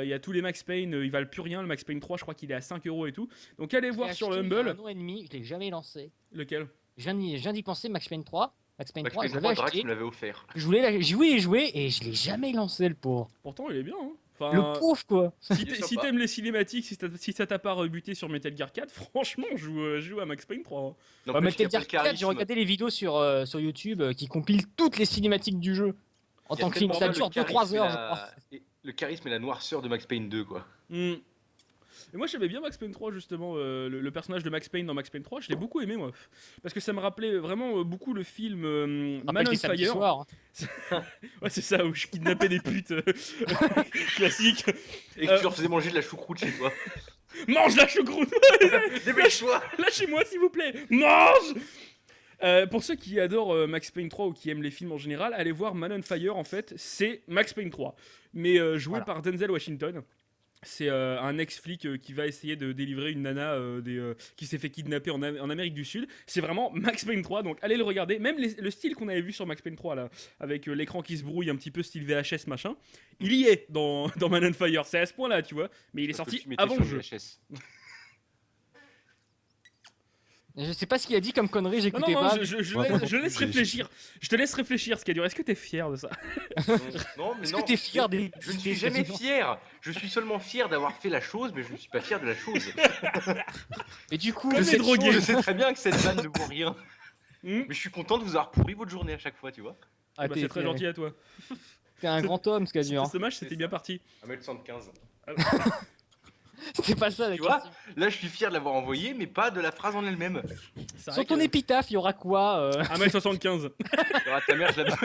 Il y a tous les Max Payne, ils valent plus rien. Le Max Payne 3, je crois qu'il est à 5€ et tout. Donc, allez voir sur le J'ai acheté il y a Humble. un an et demi, je l'ai jamais lancé. Lequel? Je viens d'y penser, Max Payne 3. Max Payne Max 3, Payne je 3, l'avais Drax acheté. me l'avait offert. J'ai joué et joué et je l'ai jamais lancé, le pauvre. Pourtant, il est bien. Hein. Enfin, Le pauvre, quoi. Il est si sympa. t'aimes les cinématiques, si ça t'a pas rebuté sur Metal Gear 4, franchement, joue à Max Payne 3. Hein. Non, Ouais, plus Metal qu'il y a pas Gear le 4, j'ai charisme. regardé les vidéos sur YouTube qui compilent toutes les cinématiques du jeu. En Il y a tant que film, tellement ça le dure charisme 2-3 et heures, la- je crois. et le charisme et la noirceur de Max Payne 2, quoi. Hmm. Et moi j'aimais bien Max Payne 3 justement, le personnage de Max Payne dans Max Payne 3, je l'ai beaucoup aimé moi. Parce que ça me rappelait vraiment beaucoup le film Man Rappelle on tes samedis Fire. soirs. Ouais c'est ça, où je kidnappais des putes. Classique. Et que tu leur faisais manger de la choucroute chez toi. Mange la choucroute. Dépêche-toi. Lâchez-moi s'il vous plaît. Mange. Pour ceux qui adorent Max Payne 3 ou qui aiment les films en général, allez voir Man on Fire en fait, c'est Max Payne 3. Mais joué Voilà. par Denzel Washington. C'est un ex-flic qui va essayer de délivrer une nana qui s'est fait kidnapper en Amérique du Sud. C'est vraiment Max Payne 3, donc allez le regarder. Même le style qu'on avait vu sur Max Payne 3, là, avec l'écran qui se brouille, un petit peu style VHS machin, il y est dans Man on Fire. C'est à ce point-là, tu vois. Mais il est Parce que sorti tu mettais avant sur le jeu. VHS. Je sais pas ce qu'il a dit comme connerie, Non, j'écoutais non, pas. non, je Moi, laisse, non je laisse plus, j'ai- réfléchir. Je te laisse réfléchir, ce qui a duré. Est-ce que t'es fier de ça? Non, mais Est-ce non. que t'es fier des. Je ne suis jamais fier. Je suis seulement fier d'avoir fait la chose, mais je ne suis pas fier de la chose. Et du coup, Comme je, les sais, drogués. je sais très bien que cette vanne ne vaut rien. Hmm. Mais je suis content de vous avoir pourri votre journée à chaque fois, tu vois. Ah, Bah, t'es- c'est très t'es- gentil à toi. T'es un grand homme, ce qu'a dit. C'était dommage, c'était bien parti. 1m75. C'était pas ça la Tu vois question. Là, je suis fier de l'avoir envoyé, mais pas de la phrase en elle-même. C'est vrai Sur ton que- épitaphe, il y aura quoi 1m75. Alors, ta mère, je la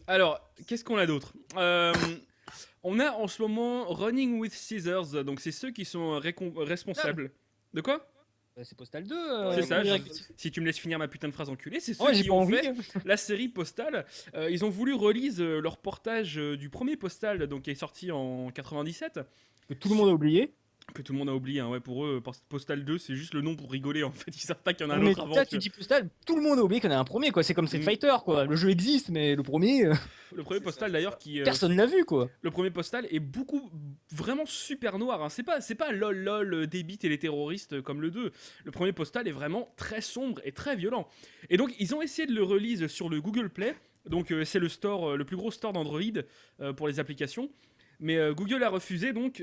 Alors, qu'est-ce qu'on a d'autre On a en ce moment Running with Scissors, donc c'est ceux qui sont responsables. De quoi? C'est Postal 2. C'est ça, premier- si tu me laisses finir ma putain de phrase enculée, c'est ceux Ouais, j'ai qui pas ont envie. fait la série Postal. Ils ont voulu release leur portage du premier Postal, donc qui est sorti en 97, Que tout le monde a oublié. que tout le monde a oublié. Hein. Ouais, pour eux, Postal 2, c'est juste le nom pour rigoler. En fait, ils savent pas qu'il y en a un Mais autre avant. là, tu tu vois. dis Postal, tout le monde a oublié qu'il y en a un premier, quoi. C'est comme Street Mm. Fighter, quoi. Le jeu existe, mais le premier, Le premier Postal d'ailleurs qui personne l'a vu, quoi. le premier Postal est vraiment super noir. Hein. C'est pas lol lol débite et les terroristes comme le 2. Le premier Postal est vraiment très sombre et très violent. Et donc ils ont essayé de le release sur le Google Play. Donc c'est le store, le plus gros store d'Android pour les applications. Mais Google a refusé donc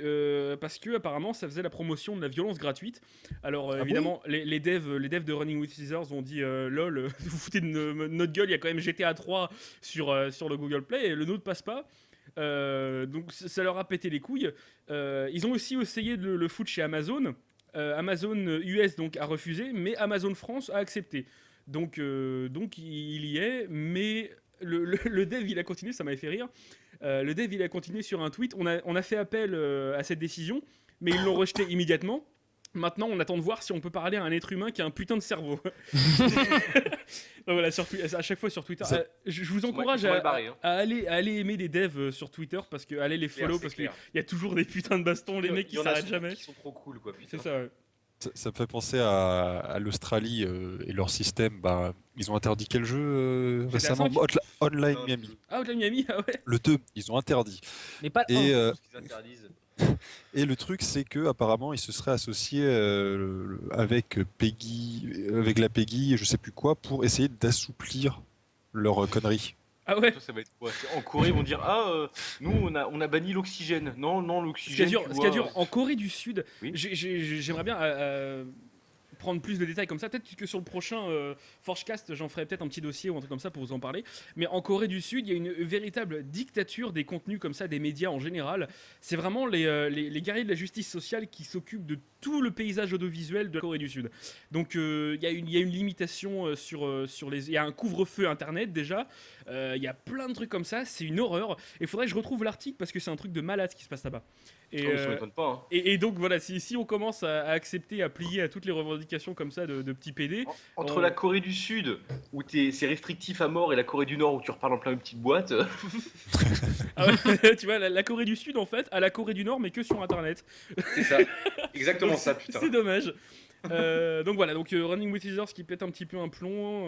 parce que apparemment ça faisait la promotion de la violence gratuite. Alors évidemment les devs de Running with Scissors ont dit lol vous vous foutez de notre gueule, il y a quand même GTA 3 sur le Google Play et le nôtre passe pas. Donc ça leur a pété les couilles. Ils ont aussi essayé de le foutre chez Amazon. Amazon US donc a refusé, mais Amazon France a accepté. Donc il y est, mais le dev il a continué, ça m'avait fait rire. Le dev il a continué sur un tweet. On a fait appel à cette décision, mais ils l'ont rejeté immédiatement. Maintenant, on attend de voir si on peut parler à un être humain qui a un putain de cerveau. Donc voilà, à chaque fois sur Twitter. Je vous encourage Ils sont mal barrés, hein. à aller aimer les devs sur Twitter, parce que allez les follow, C'est parce qu'il clair. y a toujours des putains de bastons, les mecs Il qui y en a s'arrêtent surtout jamais. qui sont trop cool, quoi. Putain. C'est ça. Ouais. Ça me fait penser à l'Australie et leur système. Bah, ils ont interdit quel jeu récemment? 5? Online Non. Miami. Ah, Hotline Miami, ah ouais. Le 2, ils ont interdit. Mais pas le Et, 1. Tout ce qu'ils interdisent. et le truc, c'est que apparemment, ils se seraient associés avec Peggy, avec la Peggy, je sais plus quoi, pour essayer d'assouplir leurs conneries. Ah ouais. Ça va être quoi? En Corée, ils vont dire nous on a banni l'oxygène. Non, Ce qui est l'oxygène. dur, tu ce qui est vois, dur, en Corée du Sud, Oui. j'aimerais bien prendre plus de détails comme ça. Peut-être que sur le prochain Forgecast, j'en ferai peut-être un petit dossier ou un truc comme ça pour vous en parler. Mais en Corée du Sud, il y a une véritable dictature des contenus comme ça, des médias en général. C'est vraiment les guerriers de la justice sociale qui s'occupent de tout le paysage audiovisuel de la Corée du Sud. Donc il y a une limitation sur les... Il y a un couvre-feu internet déjà. Il y a plein de trucs comme ça. C'est une horreur. Et il faudrait que je retrouve l'article parce que c'est un truc de malade ce qui se passe là-bas. Et, ça m'étonne pas. Hein. et donc voilà, si on commence à accepter, à plier à toutes les revendications comme ça de petits PD, Entre la Corée du Sud, où c'est restrictif à mort, et la Corée du Nord, où tu reparles en plein de petites boîtes, ah ouais, tu vois, la Corée du Sud en fait, à la Corée du Nord, mais que sur Internet. c'est ça. Exactement Donc, ça, putain. C'est dommage. Donc voilà, donc Running with Scissors qui pète un petit peu un plomb.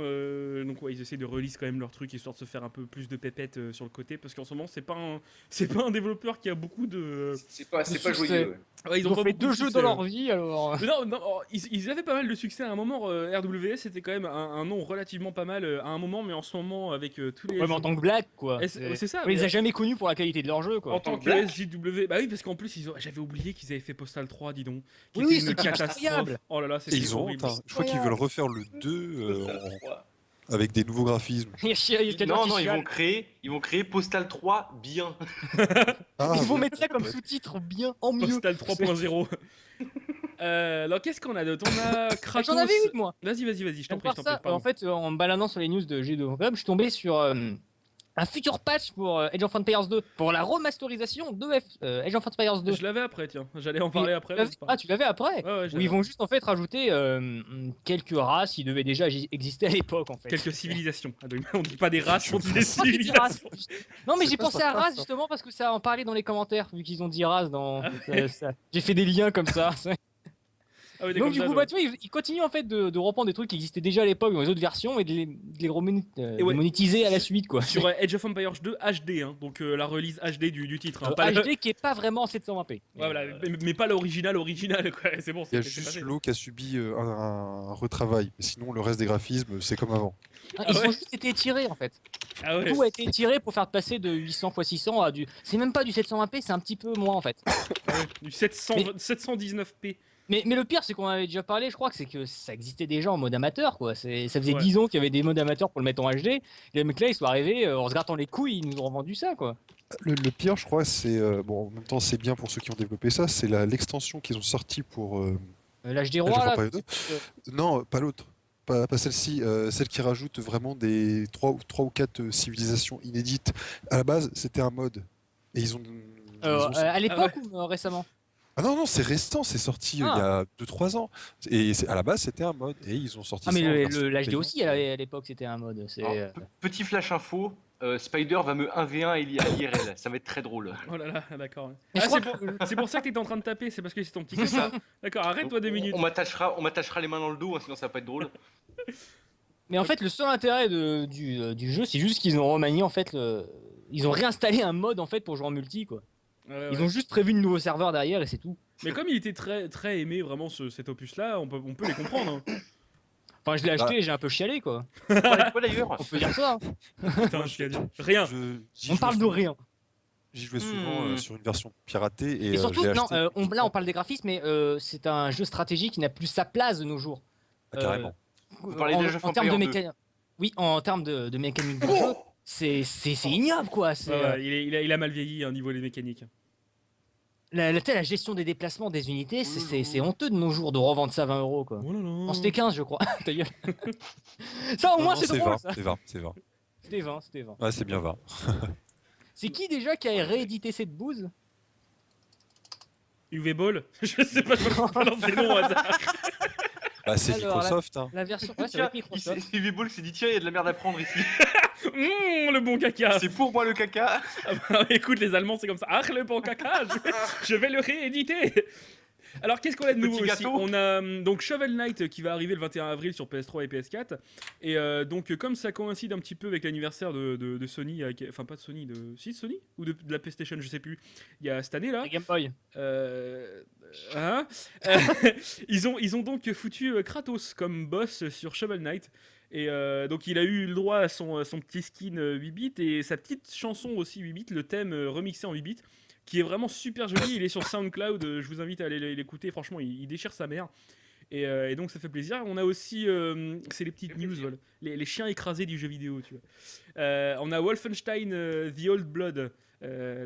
Donc ouais, ils essaient de release quand même leur truc histoire de se faire un peu plus de pépettes sur le côté, parce qu'en ce moment c'est pas un développeur qui a beaucoup de. C'est pas succès. joyeux. Ouais. Ouais, Ils ont pas fait beaucoup de 2 jeux succès, dans leur ouais. vie, alors. Mais non, ils avaient pas mal de succès à un moment. RWS c'était quand même un nom relativement pas mal à un moment, mais en ce moment avec tous les. Ouais, mais en tant que blague, quoi. C'est ça. On les mais- a jamais connus pour la qualité de leur jeu, quoi. En tant que Black. SJW, bah oui, parce qu'en plus, j'avais oublié qu'ils avaient fait Postal 3, dis donc. Qui Oui, était oui, une c'était catastrophe. incroyable. Oh là là, Et c'était ils ont horrible. honte, hein. Je crois qu'ils veulent refaire le 2 avec des nouveaux graphismes. Il y a quelqu'un Non, qui non, chiale. ils vont créer Postal 3 bien. Ah, Ils vont ouais. mettre ça comme sous-titre bien en mieux. Postal 3.0. Alors, qu'est-ce qu'on a d'autre? On a Kratos. J'en avais une, moi. Vas-y, je t'en prie, Par ça, pardon. en fait, en me baladant sur les news de G2.com, je suis tombé sur un futur patch pour Age of Empires 2, pour la remasterisation de Age of Empires 2. Je l'avais après, tiens. J'allais en parler après. mais c'est pas Ah, tu l'avais après grave. Ouais, je Où ils l'avais. vont juste en fait rajouter quelques races qui devaient déjà exister à l'époque en fait. Quelques civilisations. Ah, donc, on dit pas des races, on dit des Pourquoi tu dis race civilisations. Non mais C'est j'ai pas pensé ça, à pas race ça. justement parce que ça en parlait dans les commentaires vu qu'ils ont dit race dans Ah ça. J'ai fait des liens comme ça. Ah ouais, Donc comme du ça, coup ouais. bah tu vois ils continuent en fait de reprendre des trucs qui existaient déjà à l'époque dans les autres versions et de les Et ouais. monétiser à la suite quoi. Sur Age of Empires 2 HD, hein, donc la release HD du titre. Hein, pas HD qui est pas vraiment 720p. Ouais, voilà, mais pas l'original, quoi. C'est bon, Il y a c'est juste passé. l'eau qui a subi un retravail. Mais sinon, le reste des graphismes, c'est comme avant. Ils Ah ouais. ont juste été étirés en fait. Ah ouais. Tout a été étiré pour faire passer de 800 x 600 à du. C'est même pas du 720p, c'est un petit peu moins en fait. Du 719p. Mais le pire, c'est qu'on en avait déjà parlé, je crois que c'est que ça existait déjà en mode amateur, quoi. Ça faisait Ouais. 10 ans qu'il y avait des modes amateurs pour le mettre en HD. Et les mecs là, ils sont arrivés en se grattant les couilles, ils nous ont revendu ça, quoi. Le pire, je crois, c'est. Bon, en même temps, c'est bien pour ceux qui ont développé ça. C'est l'extension qu'ils ont sortie pour L'âge des Age of rois, là. Empires 2. Non, pas l'autre. pas celle-ci, celle qui rajoute vraiment des 3 ou 4 civilisations inédites. À la base, c'était un mode. Et ils ont. À l'époque ou récemment? Ah non, non, c'est récent, c'est sorti il y a 2-3 ans. Et à la base, c'était un mode. Et ils ont sorti Ah, mais ça en version l'HD payante. aussi, à l'époque, c'était un mode. Alors, petit flash info, Spider va me 1v1 à l'IRL, ça va être très drôle. Oh là là, d'accord. Ouais. Mais je Ah, crois c'est pour ça que t'étais en train de taper, c'est parce que c'est ton petit copain. D'accord, arrête-toi 2 minutes. On m'attachera les mains dans le dos, hein, sinon ça va pas être drôle. Mais en fait, le seul intérêt du jeu, c'est juste qu'ils ont remanié en fait ils ont réinstallé un mode en fait pour jouer en multi quoi. Ouais, Ils ouais. ont juste prévu de nouveaux serveurs derrière et c'est tout. Mais comme il était très, très aimé vraiment cet opus-là, on peut les comprendre. Hein. Enfin, je l'ai acheté et j'ai un peu chialé quoi. On parlait de quoi d'ailleurs On peut dire ça. Hein. Putain, je dire. Rien. J'y On jouais parle de souvent- rien. J'y jouais souvent sur une version piratée. Et surtout, je l'ai non, acheté, là on parle des graphismes, mais c'est un jeu stratégique qui n'a plus sa place de nos jours. Ah, carrément. Vous parlez déjà en termes de Empire 2. mécanique. Oui, en termes de mécanique de jeu, c'est ignoble quoi. C'est, Ouais, ouais, il a mal vieilli au niveau des mécaniques. la gestion des déplacements des unités, c'est honteux de nos jours de revendre ça à 20 € quoi. Oh là là. Non, c'était 15 je crois. Ta gueule. Ça au Non, moins non, c'est drôle 20, ça. c'est 20, c'est 20. C'était 20, c'était 20. Ouais, c'est bien 20. C'est qui déjà qui a réédité cette bouse? UV Ball. Je sais pas, je balance des noms au hasard. Bah, c'est Alors, Microsoft. Hein. La version. Ouais, ça Tiens, va être Microsoft. Stevie Ball s'est dit tiens, il y a de la merde à prendre ici. Le bon caca. C'est pour moi le caca. Ah bah, écoute, les Allemands, c'est comme ça. Ah, le bon caca, je vais le rééditer. Alors, qu'est-ce qu'on a de Petit nouveau aussi? gâteau. On a donc Shovel Knight qui va arriver le 21 avril sur PS3 et PS4. Et donc, comme ça coïncide un petit peu avec l'anniversaire de Sony, enfin pas de Sony, si, de Sony ou de la PlayStation, je sais plus. Il y a cette année là. La Game Boy. Hein ils ont donc foutu Kratos comme boss sur Shovel Knight. Et donc il a eu le droit à son petit skin 8 bits et sa petite chanson aussi 8 bits, le thème remixé en 8 bits, qui est vraiment super joli. Il est sur SoundCloud, je vous invite à aller l'écouter, franchement il déchire sa mère. Et donc ça fait plaisir. On a aussi, c'est les petites news, voilà. Les chiens écrasés du jeu vidéo, tu vois. On a Wolfenstein The Old Blood.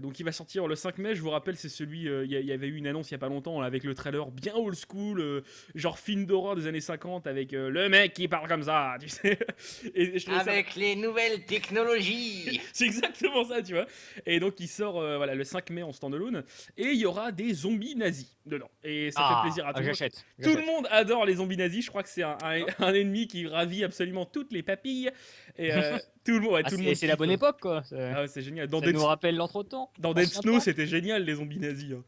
Donc il va sortir le 5 mai, je vous rappelle, c'est celui, il y avait eu une annonce il y a pas longtemps là, avec le trailer bien old school, genre film d'horreur des années 50 avec le mec qui parle comme ça, tu sais. Et je trouvais ça- Avec les nouvelles technologies. c'est exactement ça, tu vois. Et donc il sort voilà, le 5 mai en standalone, et il y aura des zombies nazis dedans. Et ça fait plaisir à tout le monde. J'achète. Tout le monde adore les zombies nazis, je crois que c'est un ennemi qui ravit absolument toutes les papilles. Et tout le monde, ouais, tout le monde C'est la kiffe. bonne époque quoi. Ah ouais, c'est génial. Dans Ça Dead, nous rappelle l'entretemps. dans Dead Ancien Snow, temps. c'était génial les zombies nazis. Hein.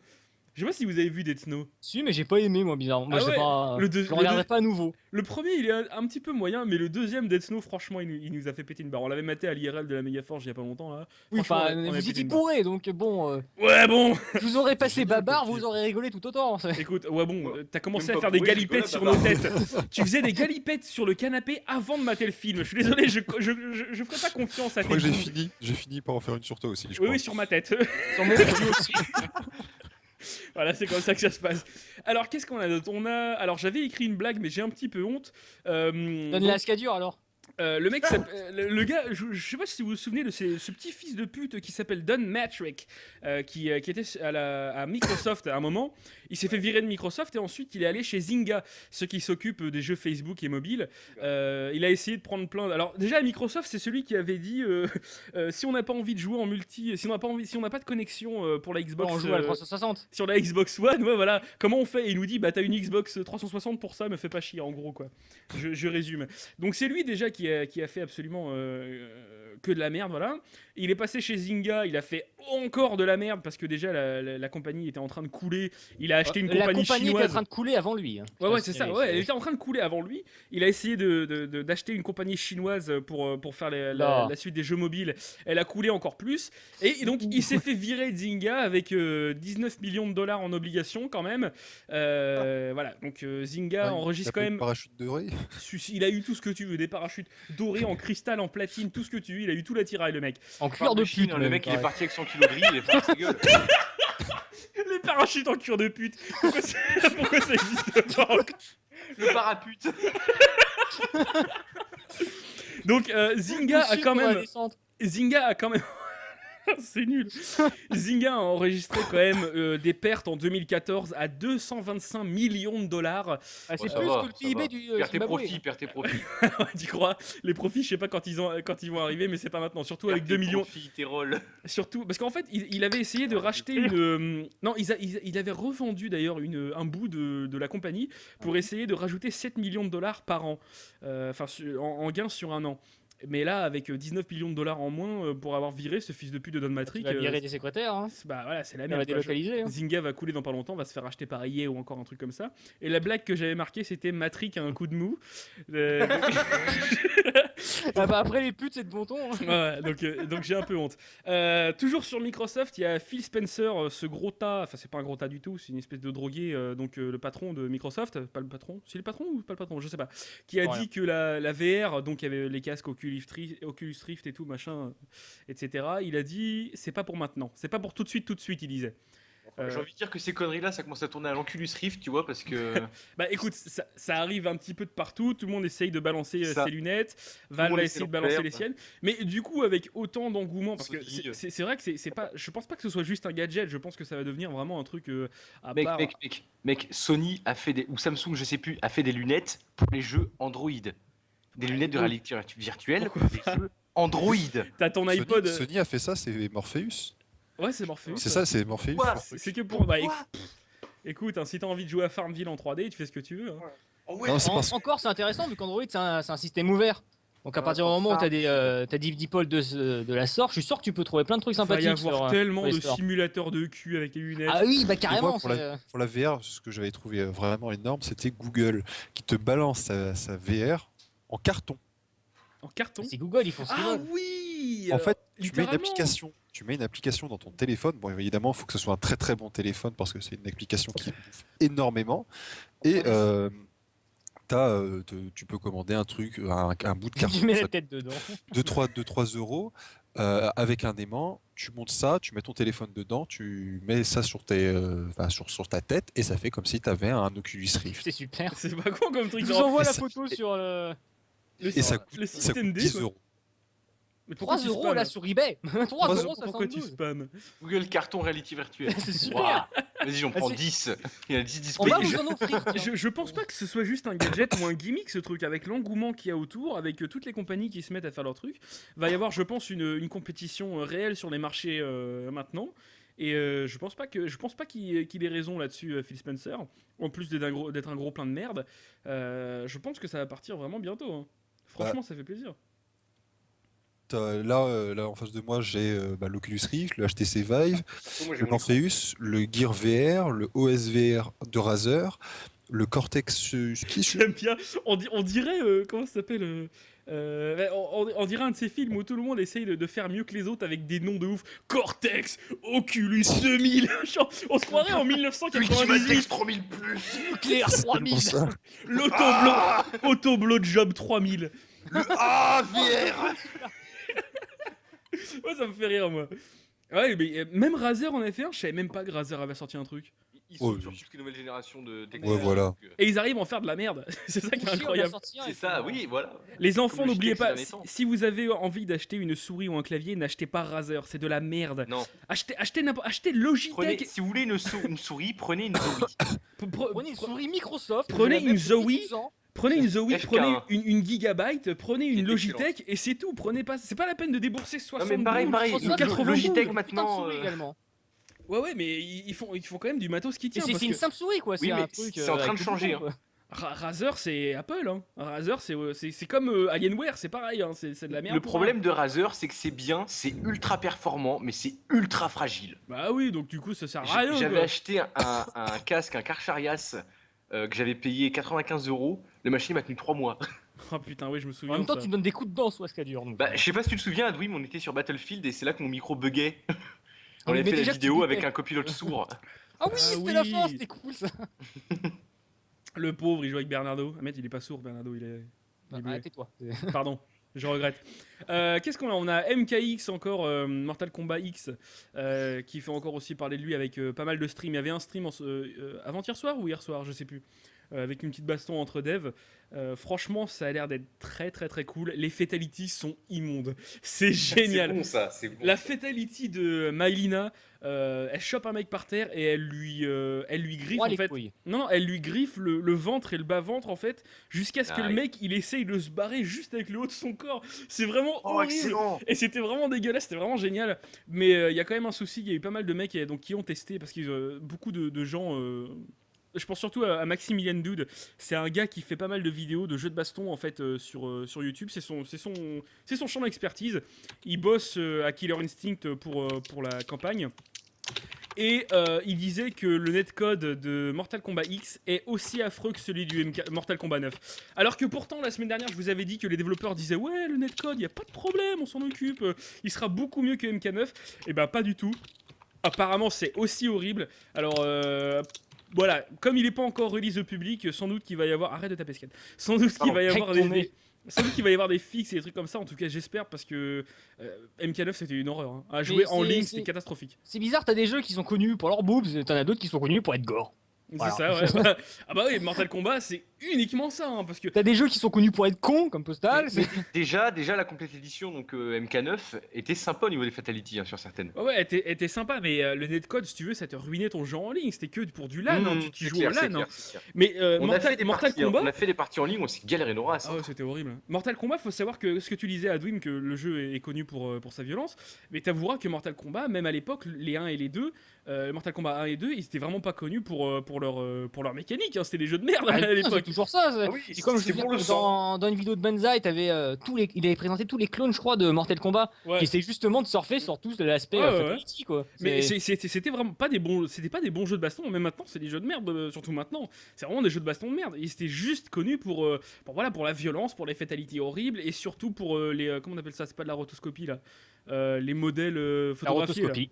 Je sais pas si vous avez vu Dead Snow. Si, mais j'ai pas aimé moi bizarrement. Moi Ah je sais ouais, pas. Je regarderai pas à nouveau. Le premier, il est un petit peu moyen, mais le deuxième, Dead Snow, franchement, il nous a fait péter une barre. On l'avait maté à l'IRL de la Megaforce il y a pas longtemps là. Oui, Franchement, enfin, on avait vous pété étiez une barre. bourré donc bon. Ouais, bon. Je vous aurais passé génial, babar, comme vous aurez rigolé tout autant. Écoute, ouais, bon, t'as commencé Même à pas faire des bourré, galipettes je sur rigole, nos têtes. Tu faisais des galipettes sur le canapé avant de mater le film. Je suis désolé, je ferai pas confiance à Je tes crois que goûts. j'ai fini par en faire une sur toi aussi. Je Oui, crois. oui, sur ma tête. Sur mon jeu aussi. Voilà, c'est comme ça que ça se passe. Alors, qu'est-ce qu'on a d'autre? Alors, j'avais écrit une blague, mais j'ai un petit peu honte. Donne-la à ce dur alors. Le mec, le gars, je sais pas si vous vous souvenez de ce petit fils de pute qui s'appelle Don Matrick, qui était à Microsoft à un moment. Il s'est fait virer de Microsoft et ensuite il est allé chez Zynga, ceux qui s'occupent des jeux Facebook et mobile. Il a essayé de prendre plein. Alors déjà, Microsoft, c'est celui qui avait dit si on n'a pas envie de jouer en multi, si on n'a pas de connexion pour la Xbox, On joue à la 360. sur la Xbox One, ouais, voilà, comment on fait? Et il nous dit, bah t'as une Xbox 360 pour ça, me fais pas chier, en gros, quoi. Je résume. Donc c'est lui déjà qui a fait absolument que de la merde, voilà. Il est passé chez Zynga, il a fait encore de la merde parce que déjà la compagnie était en train de couler. Il a acheté une La compagnie compagnie était en chinoise. train de couler avant lui. Hein. Ouais, c'est ça. Ouais, elle était en train de couler avant lui. Il a essayé d'acheter une compagnie chinoise pour faire la suite des jeux mobiles. Elle a coulé encore plus. Et donc, il s'est fait virer de Zynga avec 19 millions de dollars en obligations quand même. Voilà. Donc, Zynga Ouais, enregistre il a quand pas eu de même. parachute doré. Il a eu tout ce que tu veux. Des parachutes dorés, en cristal, en platine, tout ce que tu veux. Il a eu tout l'attirail, le mec. En cuir de pute. Le même, mec il est pareil. parti avec son kilo gris, il est parti sa gueule. Les parachutes en cuir de pute. Pourquoi ça existe pas encore? Le parapute. Donc, Zynga a Dessus quand pour la même. descente. Zynga a quand même. C'est nul. Zynga a enregistré quand même des pertes en 2014 à 225 millions de dollars. Ah, c'est Ouais, ça plus va, que le ça PIB va. du Perds tes Zimbabwe. profits, perds tes profits. Tu crois? Les profits, je sais pas quand ils vont arriver, mais c'est pas maintenant. Surtout avec 2 millions. Profits, tes rôles. Surtout parce qu'en fait, il avait essayé de racheter une. Non, il avait revendu d'ailleurs un bout de la compagnie pour essayer de rajouter 7 millions de dollars par an, enfin en gain sur un an. Mais là, avec 19 millions de dollars en moins pour avoir viré ce fils de pute de Don Il Matrick, va virer des secrétaires, hein. bah voilà, c'est la Il va merde. quoi. délocaliser. Hein. Zynga va couler dans pas longtemps, va se faire acheter par EA ou encore un truc comme ça. Et la blague que j'avais marquée, c'était Matrick a un coup de mou. Ah bah après les putes, c'est de bon ton. Hein. Ouais, donc j'ai un peu honte. Toujours sur Microsoft, il y a Phil Spencer, ce gros tas, enfin c'est pas un gros tas du tout, c'est une espèce de drogué, le patron de Microsoft, pas le patron, c'est le patron ou pas le patron, je sais pas, qui a Ouais. dit que la VR, donc il y avait les casques Oculus Rift et tout, machin, etc. Il a dit, c'est pas pour maintenant, c'est pas pour tout de suite, il disait. J'ai envie de dire que ces conneries-là, ça commence à tourner à l'Oculus Rift, tu vois, parce que Bah écoute, ça arrive un petit peu de partout, tout le monde essaye de balancer Ça. ses lunettes, le Valve monde va essaie essayer de d'en balancer faire, les bah. siennes, mais du coup avec autant d'engouement, parce que Sony. c'est vrai que c'est pas, je pense pas que ce soit juste un gadget, je pense que ça va devenir vraiment un truc à mec, part. mec, Sony a fait ou Samsung, je sais plus, a fait des lunettes pour les jeux Android. Des lunettes de réalité virtuelle pour les jeux Android. T'as ton iPod, Sony a fait ça, c'est Morpheus. ouais c'est Morpheus. C'est ça, c'est Morpheus. Quoi C'est que pour, bah Pourquoi écoute, hein, si t'as envie de jouer à Farmville en 3D, tu fais ce que tu veux. Hein. Oh ouais. Non, c'est parce Encore, c'est intéressant vu qu'Android c'est un système ouvert. Donc à partir du moment où t'as des dipôles de la sorte, je suis sûr que tu peux trouver plein de trucs Il va y sympathiques. avoir sur, tellement Play de Store. simulateurs de cul avec les lunettes. Ah oui, bah Et carrément. moi, pour la VR, ce que j'avais trouvé vraiment énorme, c'était Google qui te balance sa VR en carton. En carton. C'est Google, ils font ce qu'ils Ah veulent. oui. En fait, tu mets une littéralement. application. Tu mets une application dans ton téléphone. Bon, évidemment, il faut que ce soit un très très bon téléphone parce que c'est une application qui bouffe énormément. Et tu peux commander un truc, un bout de carton, Tu mets la ça tête dedans. 2-3 euros avec un aimant. Tu montes ça, tu mets ton téléphone dedans, tu mets ça sur sur ta tête et ça fait comme si tu avais un Oculus Rift. C'est super. C'est pas con comme truc. Je vous genre, envoie et la ça- photo sur le. Et ça le coûte système D. 10 quoi. euros. Mais pourquoi 3 tu euros spammes là sur eBay. 3 euros, Pourquoi tu 72. spammes? Google carton réalité virtuelle. C'est super. Waouh. Vas-y, j'en Ah, prends c'est- 10. Il y en a 10 On va disponibles. vous en offrir. tiens. Je pense pas que ce soit juste un gadget ou un gimmick ce truc, avec l'engouement qu'il y a autour, avec toutes les compagnies qui se mettent à faire leur truc. Va y avoir, je pense, une compétition réelle sur les marchés maintenant. Et je pense pas qu'il ait raison là-dessus, Phil Spencer. En plus d'être un gros plein de merde, je pense que ça va partir vraiment bientôt. Hein. Franchement, ça fait plaisir. Là, en face de moi, j'ai l'Oculus Rift, le HTC Vive, Oh, moi, j'ai le mon Morpheus, le Gear VR, le OS VR de Razer, le Cortex J'aime bien. On dirait. Comment ça s'appelle on dirait un de ces films où tout le monde essaye de faire mieux que les autres avec des noms de ouf. Cortex, Oculus 2000. Genre, on se croirait en Ultimate 1998. 3000 plus. Nucléaire 3000. ça. Autoblow Job 3000. VR. Ouais, ça me fait rire, moi. Ouais, mais même Razer en avait fait un. Je savais même pas que Razer avait sorti un truc. Ils sont Oh, sur oui. toutes les nouvelles générations de Ouais, technologie. voilà. donc, Et ils arrivent à en faire de la merde. C'est ça qui est incroyable. C'est ça, oui, voilà. Les enfants, Comme le n'oubliez JT ces pas, derniers temps. si vous avez envie d'acheter une souris ou un clavier, n'achetez pas Razer, c'est de la merde. Non. Achetez Logitech. Prenez, si vous voulez une souris, prenez une Zoe. Prenez une souris Microsoft. Prenez vous la une mettez depuis Zoe. 12 ans. Prenez une Zoe, FK1. prenez une Gigabyte, prenez une C'est Logitech et c'est tout. Prenez pas, c'est pas la peine de débourser 60 Non mais pareil, boules. pareil. Microsoft, 80 Logitech boules. Putain de maintenant. souris également. Ouais, mais ils font quand même du matos qui Et tient. c'est parce une que simple souris quoi. Oui, C'est mais un truc. c'est en train avec de le changer, bouton, quoi. Razer, c'est Apple. Hein. Razer, c'est comme Alienware, c'est pareil. Hein. C'est de la merde. Le pour problème de Razer, c'est que c'est bien, c'est ultra performant, mais c'est ultra fragile. Bah oui, donc du coup, ça sert à rien. J'avais quoi. acheté un casque, un Karcharias, que j'avais payé 95 €. Le machine m'a tenu 3 mois. Oh putain, oui, je me En souviens. même temps, de ça. tu donnes des coups de dents soit ce qu'a dur. Bah, je sais pas si tu te souviens, Adwim, on était sur Battlefield et c'est là que mon micro buguait. On mais avait fait déjà la que tu vidéo bipais. avec un copilote sourd. Ah oui, Ah c'était la oui. fin, c'était cool ça. Le pauvre, il joue avec Bernardo. Ahmed, il est pas sourd, Bernardo, il est muet. Arrêtez-toi. Pardon, je regrette. Qu'est-ce qu'on a? On a MKX encore, Mortal Kombat X, qui fait encore aussi parler de lui avec pas mal de streams. Il y avait un stream avant-hier soir ou hier soir, je sais plus. avec une petite baston entre devs. Franchement, ça a l'air d'être très très très cool. Les fatalities sont immondes. C'est génial. C'est bon ça, c'est bon. La fatality de Mylina, elle chope un mec par terre et elle lui griffe Oh, en les fait. couilles. Non, elle lui griffe le ventre et le bas-ventre en fait, jusqu'à ce que le Aïe. mec il essaye de se barrer juste avec le haut de son corps. C'est vraiment Oh, horrible. excellent. Et c'était vraiment dégueulasse, c'était vraiment génial. Mais il y a quand même un souci, il y a eu pas mal de mecs donc, qui ont testé parce que beaucoup de gens. Je pense surtout à Maximilian Dude. C'est un gars qui fait pas mal de vidéos de jeux de baston en fait sur YouTube. C'est son champ d'expertise. Il bosse à Killer Instinct pour la campagne. Et il disait que le netcode de Mortal Kombat X est aussi affreux que celui du Mortal Kombat 9. Alors que pourtant, la semaine dernière, je vous avais dit que les développeurs disaient ouais, le netcode, il n'y a pas de problème, on s'en occupe, il sera beaucoup mieux que MK9. Et bah, pas du tout. Apparemment, c'est aussi horrible. Alors, voilà, comme il n'est pas encore release au public, sans doute qu'il va y avoir. Arrête de taper Scan. Sans doute qu'il va y avoir Avec ton nez. sans doute qu'il va y avoir des fixes et des trucs comme ça. En tout cas, j'espère parce que MK9 c'était une horreur. Hein. À jouer en ligne, c'était catastrophique. C'est bizarre, t'as des jeux qui sont connus pour leurs boobs, et t'en as d'autres qui sont connus pour être gore. Voilà. C'est ça, ouais. Ah bah oui, Mortal Kombat, c'est uniquement ça, hein, parce que. T'as des jeux qui sont connus pour être cons, comme Postal. Mais déjà, la complète édition, donc MK9, était sympa au niveau des fatalities sur certaines. Ouais, elle était sympa, mais le netcode, si tu veux, ça te ruinait ton jeu en ligne. C'était que pour du LAN, hein, tu C'est joues clair, au c'est LAN. Hein. clair, c'est clair. Mais On a fait des Mortal parties, hein. Kombat. On a fait des parties en ligne, on s'est galéré nos races. Ah ouais, c'était horrible. Mortal Kombat, faut savoir que ce que tu disais à Dwin, que le jeu est connu pour sa violence, mais t'avoueras que Mortal Kombat, même à l'époque, les 1 et les 2, Mortal Kombat 1 et 2, ils étaient vraiment pas connus pour leur mécanique, hein. C'était des jeux de merde à C'est l'époque. toujours ça. Ah oui, C'est comme je c'est veux dire, pour le sang. dans une vidéo de Banzai, il avait présenté tous les clones, je crois, de Mortal Kombat, Ouais. qui essaient justement de surfer sur tout l'aspect Ouais, ouais, fatality, quoi. Mais c'était vraiment pas des bons jeux de baston, mais maintenant c'est des jeux de merde, surtout maintenant. C'est vraiment des jeux de baston de merde. Ils étaient juste connus pour la violence, pour les fatalités horribles et surtout pour les comment on appelle ça, c'est pas de la rotoscopie là. Les modèles La photographiés. là. rotoscopie,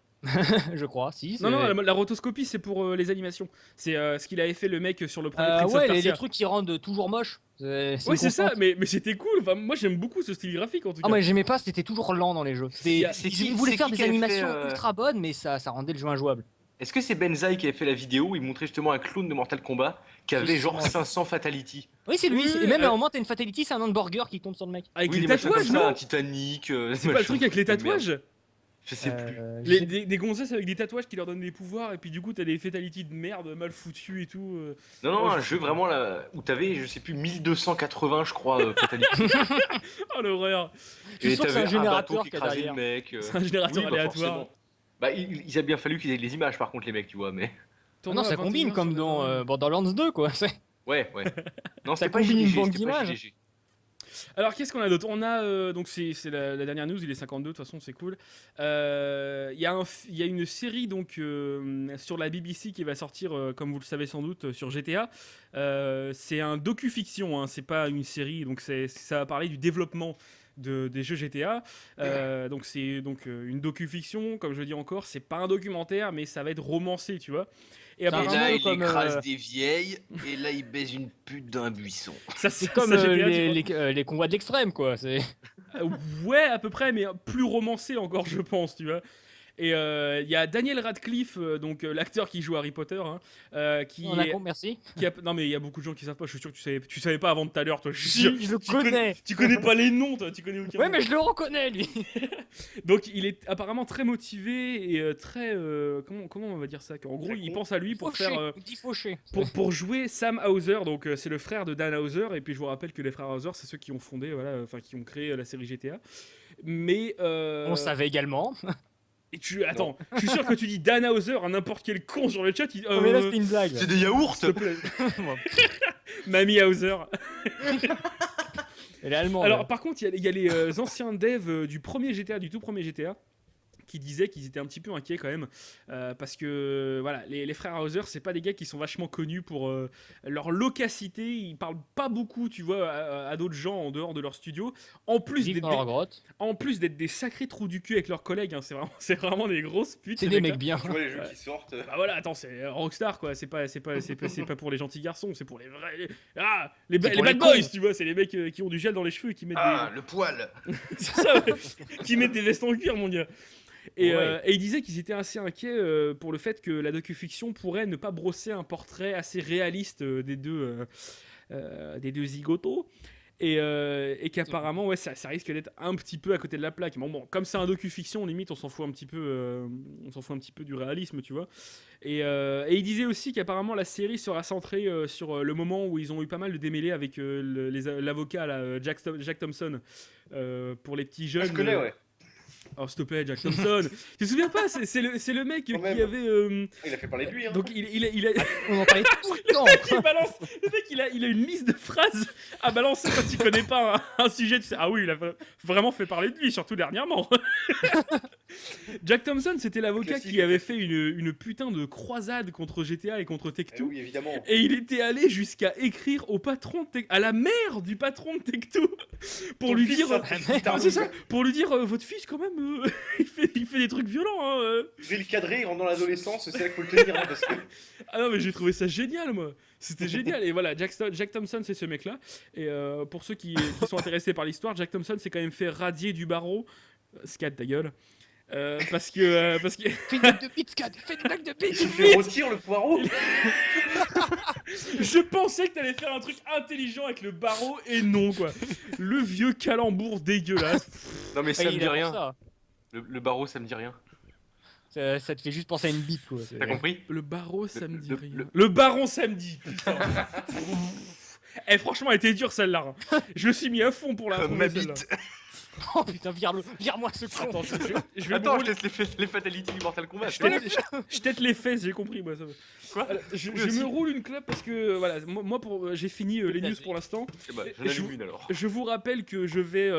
je crois. Si. Non, la rotoscopie c'est pour les animations. C'est ce qu'il avait fait le mec sur le premier Prince of ouais, Persia. les trucs qui rendent toujours moches. Ouais, c'est ça, mais c'était cool. Enfin, moi j'aime beaucoup ce style graphique en tout cas. Ah, moi j'aimais pas, c'était toujours lent dans les jeux. Ils voulaient faire des qui avait animations fait, ultra bonnes, mais ça rendait le jeu injouable. Est-ce que c'est Benzaï qui avait fait la vidéo où il montrait justement un clone de Mortal Kombat qui avait Oui, genre c'est 500 fatalities? Oui, c'est lui. Oui, Et même à un moment, t'as une fatality, c'est un hamburger qui tombe sur le mec. Avec Oui, les des machins tatouages, comme ça, non un Titanic. C'est pas le truc avec les tatouages? Je sais plus. Je sais- Des gonzesses avec des tatouages qui leur donnent des pouvoirs et puis du coup t'as des fatalities de merde mal foutues et tout. Non, Ouais, un je jeu sais vraiment là où t'avais, je sais plus, 1280, je crois, fatalities. Oh l'horreur! Je suis sûr que c'est un t'avais générateur bateau qui qu'il y a écrasait derrière. le mec. C'est un générateur oui, bah, aléatoire. forcément. Bah, il a bien fallu qu'ils aient les images par contre, les mecs, tu vois, mais. Ah non, ça combine comme dans Borderlands 2, quoi. Ouais. Non, Ça c'était pas combine une JDG, banque c'était pas d'images. JDG. Alors qu'est-ce qu'on a d'autre? On a donc c'est la dernière news, il est 52 de toute façon c'est cool. Il y a une série donc sur la BBC qui va sortir comme vous le savez sans doute sur GTA. C'est un docu-fiction, hein, c'est pas une série donc ça va parler du développement des jeux GTA. Donc c'est une docu-fiction, comme je dis encore, c'est pas un documentaire mais ça va être romancé, tu vois. Et Ça, apparemment, là, il écrase des vieilles et là il baise une pute dans un buisson. c'est Comme GTA, tu vois. les combats de l'extrême, quoi. Ouais, à peu près, mais plus romancé encore, je pense, tu vois. Et il y a Daniel Radcliffe, donc l'acteur qui joue Harry Potter, hein, Merci. Non mais il y a beaucoup de gens qui savent pas. Je suis sûr que tu savais pas avant tout à l'heure, toi. Je suis sûr. Je le Tu connais. Tu connais pas les noms, toi. Tu connais aucun. Ouais, nom. mais je le reconnais, lui. Donc il est apparemment très motivé et très comment on va dire ça. En gros, il pense à lui pour faire Fauché. pour jouer Sam Hauser. Donc c'est le frère de Dan Hauser. Et puis je vous rappelle que les frères Hauser, c'est ceux qui ont fondé, voilà, enfin qui ont créé la série GTA. Mais On savait également. Et attends, je suis sûr que tu dis Dan Hauser à n'importe quel con sur le chat. Mais là, c'était une blague. C'est des yaourts. S'il te plaît. Mamie Hauser. Elle est allemande. Alors par contre, il y a les anciens devs du premier GTA, du tout premier GTA, qui disaient qu'ils étaient un petit peu inquiets quand même, parce que voilà, les frères Hauser, c'est pas des gars qui sont vachement connus pour leur loquacité. Ils parlent pas beaucoup, tu vois, à d'autres gens en dehors de leur studio. En plus Vivent d'être dans leur grotte. des sacrés trous du cul avec leurs collègues, hein. C'est vraiment des grosses putes. C'est ces des mecs-là. mecs bien. Tu vois les jeux qui sortent. Bah voilà, attends, c'est Rockstar quoi, c'est pas pour les gentils garçons, c'est pour les vrais. Les pour bad les boys, cons. tu vois, c'est les mecs qui ont du gel dans les cheveux et qui mettent Ah, le poil. c'est ça, ouais. Qui mettent des vestes en cuir, mon gars. Et, Ouais. et ils disaient qu'ils étaient assez inquiets pour le fait que la docu-fiction pourrait ne pas brosser un portrait assez réaliste des deux zigotos. Et qu'apparemment, ouais, ça risque d'être un petit peu à côté de la plaque. Bon, comme c'est un docu-fiction, limite, on s'en fout un petit peu du réalisme, tu vois. Et il disait aussi qu'apparemment la série sera centrée sur le moment où ils ont eu pas mal de démêlés avec l'avocat là, Jack Thompson pour les petits jeunes. Je connais, ouais. Oh, s'il te plaît, Jack Thompson. Tu te souviens pas, c'est le mec qui Quand même. avait. Il a fait parler de lui, hein. Donc il a, On en parlait tout le temps. il balance. Le mec, il a une liste de phrases à balancer quand il connaît pas un sujet. Tu sais, ah oui, il a vraiment fait parler de lui, surtout dernièrement. Jack Thompson, c'était l'avocat Classique. qui avait fait une putain de croisade contre GTA et contre Eh Tech2. oui, évidemment. Et il était allé jusqu'à écrire au patron de à la mère du patron de Tech2 pour Ton lui fils, dire. ça, Ah, c'est ça, pour lui dire votre fils quand même il fait des trucs violents hein. Je vais le cadrer, il rentre dans l'adolescence, c'est là qu'il faut le tenir, hein, parce que... Ah non mais j'ai trouvé ça génial moi. C'était génial et voilà Jack Thompson c'est ce mec là et pour ceux qui sont intéressés par l'histoire, Jack Thompson s'est quand même fait radier du barreau. Scat ta gueule. Parce que Fais une blague de bite, Scad. Fais une blague de Il bite. se fait retire le poireau. je pensais que t'allais faire un truc intelligent avec le barreau et non quoi. Le vieux calembour dégueulasse. Non, mais ça me Il dit a rien. ça. Le barreau, ça me dit rien. Ça te fait juste penser à une bite, quoi. T'as compris? Le barreau ça me dit Le- rien. le- Le baron samedi putain. Eh franchement elle était dure celle-là. Hein. Je me suis mis à fond pour la Ma trouver celle-là. bite. Oh putain, vire-moi ce con. Attends, je vais Attends, me je laisse les Fatality du Mortal Kombat. Je tête les fesses, j'ai compris moi ça. va. Quoi? Alors, je Oui, aussi. me roule une clope parce que voilà, moi j'ai fini les news pour l'instant. Eh ben, j'en je allume vous- une alors. Je vous rappelle que je vais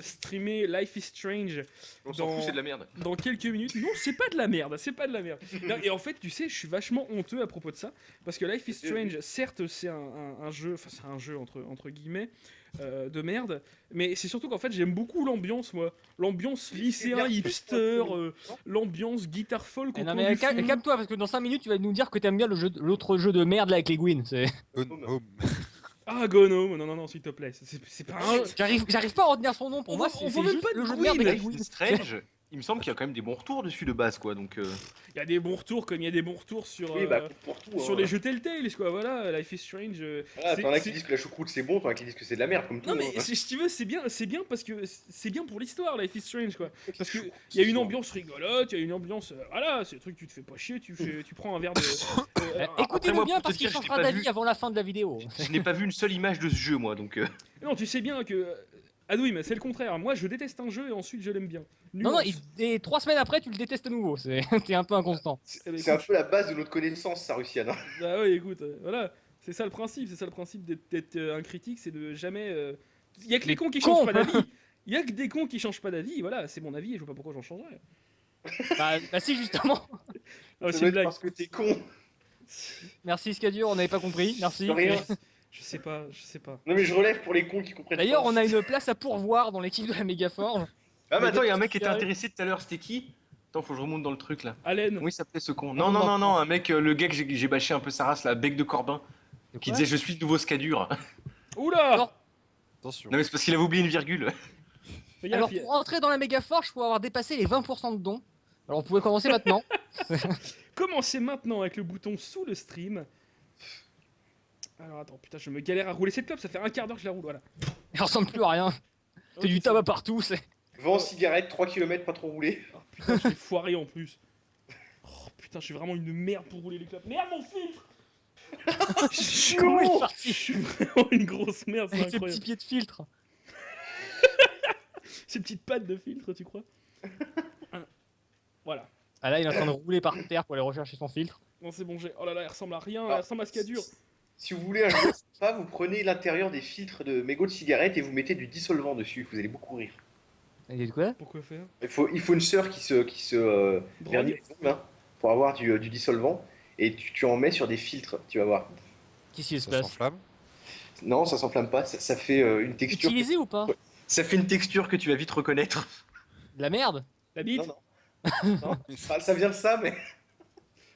streamer Life is Strange On s'en dans- fout, c'est de la merde. dans quelques minutes. Non, c'est pas de la merde, c'est pas de la merde. Non, et en fait, tu sais, je suis vachement honteux à propos de ça parce que Life is Strange, certes, c'est un jeu, enfin c'est un jeu entre guillemets de merde, mais c'est surtout qu'en fait j'aime beaucoup l'ambiance, moi, l'ambiance lycéen hipster, l'ambiance guitare folk. Eh non, autour mais du feu. calme-toi, parce que dans 5 minutes, tu vas nous dire que t'aimes bien l'autre jeu de merde là avec les Gwyn. Gone Home. Ah Gone Home, non, s'il te plaît, c'est pas un. J'arrive pas à retenir son nom. Pour On moi, voit- c'est on voit même juste pas de le jeu de Gwyn, merde avec les Life Gwyn. is Strange, il me semble qu'il y a quand même des bons retours dessus de base, quoi. Donc, Il y a des bons retours comme il y a des bons retours sur. Oui, bah, pour tout. Sur hein. les jeux Telltale, quoi, voilà, Life is Strange. Voilà, c'est- t'en as qui c'est- disent que la choucroute c'est bon, t'en as qui disent que c'est de la merde, comme tout. Non mais hein. si tu veux c'est bien parce que c'est bien pour l'histoire Life is Strange quoi parce que il y a une ambiance rigolote, il y a une ambiance voilà, c'est le truc tu te fais pas chier, tu prends un verre de Écoutez-le moi, bien pour te parce qu'il dire, je l'ai changera pas d'avis vu. avant la fin de la vidéo. je n'ai pas vu une seule image de ce jeu, moi. Donc, non, tu sais bien que oui, mais c'est le contraire. Moi, je déteste un jeu et ensuite je l'aime bien. Non, non, Nuance. et 3 semaines après, tu le détestes à nouveau. T'es un peu inconstant. Eh ben, C'est un écoute, peu la base de notre connaissance, ça, Russian. Hein. bah ouais, écoute, voilà, c'est ça le principe d'être un critique, c'est de jamais. Il y a que les cons qui cons. changent pas d'avis. Il y a que des cons qui changent pas d'avis. Voilà, c'est mon avis et je vois pas pourquoi j'en changerais. Bah si, justement. Ah, Ça c'est doit une être blague. parce que t'es con. Merci Scadur, on n'avait pas compris. Merci. De rien. Je sais pas. Non, mais je relève pour les cons qui comprennent D'ailleurs, pas. on a une place à pourvoir dans l'équipe de la Mégaforge. ah, mais attends, il y a un mec qui était Carré. intéressé tout à l'heure. C'était qui? Attends, faut que je remonte dans le truc là. Allen. Comment il s'appelait ce con? Non, non, non, non, un mec, le gars que j'ai bâché un peu sa race là, Bec de Corbin, qui disait je suis le nouveau Scadur. Oula. Alors, Attention. Non, mais c'est parce qu'il avait oublié une virgule. Fais gaffe, Alors il y a- pour entrer dans la Mégaforge, il faut avoir dépassé les 20% de dons. Alors vous pouvez commencer maintenant. Commencez maintenant avec le bouton sous le stream. Alors attends, putain, je me galère à rouler cette clope, ça fait un quart d'heure que je la roule, voilà. Elle ressemble plus à rien. C'est du tabac partout. Vent, cigarette, 3 km, pas trop roulé. Oh, putain, je l'ai foiré en plus. Oh putain, je suis vraiment une merde pour rouler les clopes. Merde, mon filtre. Je suis Comment il est vraiment- parti je suis vraiment une grosse merde, c'est Avec ses incroyable. petits pieds de filtre. Ces petites pattes de filtre, tu crois? Voilà. Ah là, il est en train de rouler par terre pour aller rechercher son filtre. Non, c'est bon, j'ai. Oh là là, elle ressemble à rien, Ah. elle ressemble à ce qu'il y a dur. Si vous voulez un jeu sympa, vous prenez l'intérieur des filtres de mégots de cigarette et vous mettez du dissolvant dessus. Vous allez beaucoup rire. Il dit quoi? Pourquoi faire? Il faut une sœur qui se vernit Drogue. les ongles, hein, pour avoir du dissolvant et tu en mets sur des filtres, tu vas voir. Qu'est-ce qui se Ça passe? s'enflamme. Non, ça s'enflamme pas, ça fait une texture. Utilisé ou pas? Ça fait une texture que tu vas vite reconnaître. De la merde? La bite? Non, non. Non, ça vient de ça, mais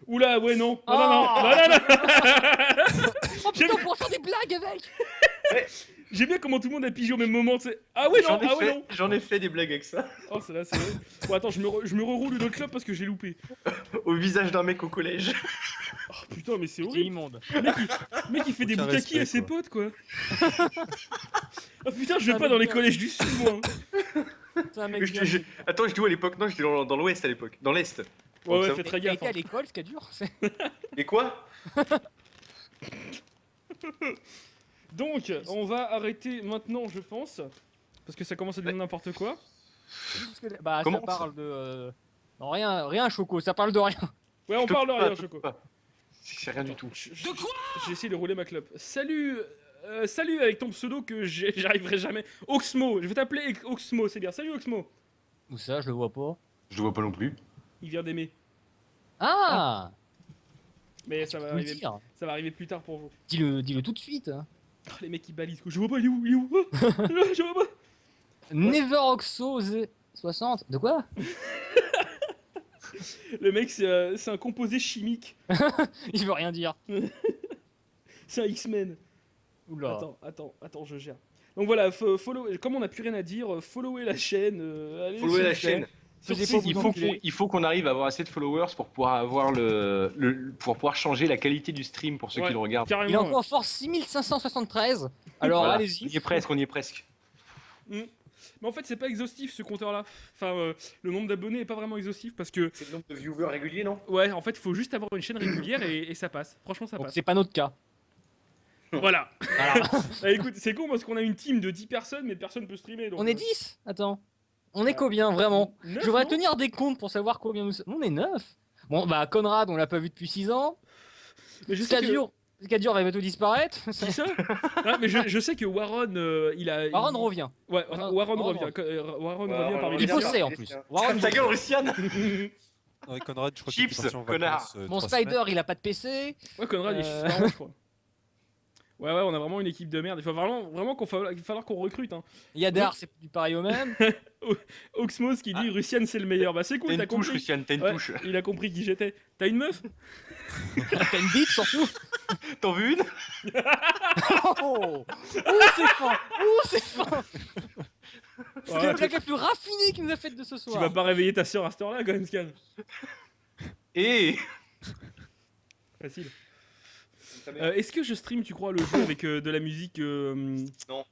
Oula, ouais, non. Non, Oh. non, non, non, non, non. Oh putain, on pourra faire des blagues avec! J'aime bien comment tout le monde a pigé au même moment, tu sais. Ah ouais, non, ah ouais, non. J'en ai fait des blagues avec ça. Oh, c'est là, c'est vrai. Bon, attends, je me reroule une autre clope parce que j'ai loupé. Au visage d'un mec au collège. Oh putain, mais c'est C'est horrible. immonde. Le mec, il fait des Aucun boukakis à respect, ses quoi. potes, quoi. Oh putain, je vais pas dans les collèges du sud, moi. C'est un mec Mais bien. Attends, je dis où à l'époque? Non, j'étais dans l'ouest à l'époque. Dans l'est. Ouais, ouais, ça- fais très T'as gaffe. été à Hein. l'école, ce qui est dur. Mais quoi? Donc, on va arrêter maintenant, je pense. Parce que ça commence à devenir n'importe quoi. Bah, Comment ça parle de. Non, rien, Choco, ça parle de rien. Ouais, on parle de rien, Choco. C'est rien du tout. De quoi? J'ai essayé de rouler ma clope. Salut, salut avec ton pseudo que j'arriverai jamais. Oxmo, je vais t'appeler Oxmo, c'est bien. Salut Oxmo. Où ça, je le vois pas. Je le vois pas non plus. Il vient d'aimer. Ah, Mais ça va, faut le arriver, dire. ça va arriver plus tard pour vous. Dis-le tout de suite. Hein. Oh, les mecs ils balisent quoi. Je vois pas, il est où? Il est où? Ah, je vois pas. Neveroxo 60. De quoi? Le mec c'est un composé chimique. Il veut rien dire. C'est un X-Men. Oula. Attends, je gère. Donc voilà, follow, comme on a plus rien à dire, followez la chaîne. Allez, Followez s'il la vous plaît. chaîne. Sur Faisez site, pas vous Il faut enculer. qu'on arrive à avoir assez de followers pour pouvoir avoir pour pouvoir changer la qualité du stream pour ceux Ouais, qui le regardent. carrément. Il est ouais. encore fort 6573. Alors Voilà. allez-y. On y est presque, on y est presque. Mais en fait, c'est pas exhaustif ce compteur-là. Enfin, le nombre d'abonnés est pas vraiment exhaustif parce que, C'est le nombre de viewers réguliers, non? ouais, en fait, il faut juste avoir une chaîne régulière et ça passe. Franchement, ça Donc passe. c'est pas notre cas. Voilà. Voilà. Ah, écoute, c'est con parce qu'on a une team de 10 personnes, mais personne peut streamer. Donc, On est 10. Attends. On est combien vraiment? neuf, Je devrais non tenir des comptes pour savoir combien nous sommes. On est 9. Bon bah Conrad, on l'a pas vu depuis 6 ans. Mais je sais que... Scadur va bientôt disparaître. C'est ça. Ah, mais je sais que Warren, il a. Warren il- revient. Ouais, Warren Warren revient. Warren Warren revient parmi revient. les Il bien, bossait en bien, plus. bien. Warren Ta gueule, Russian. Ouais, Conrad, je crois Chips, qu'il est parti en connard. vacances, Mon 3 Spider, semaines. il a pas de PC. Ouais, Conrad, il est juste marrant, je crois. Ouais, on a vraiment une équipe de merde. Il faut vraiment il va falloir qu'on recrute. Hein. Yadar, c'est du pareil au même. Oxmos qui dit Russian c'est le meilleur. Bah c'est cool, T'as t'as une touche, compris. Russian, t'as une Ouais, touche. il a compris qui j'étais. T'as une meuf? T'as une bite surtout. T'en veux une? Oh, c'est fin. C'est fin. C'est Ouais, la blague la plus raffinée qu'il nous a faite de ce tu soir. vas pas réveiller ta soeur à cette heure-là quand même, Scan. Et Facile. Est-ce que je stream, tu crois, le jeu avec de la musique D'accord.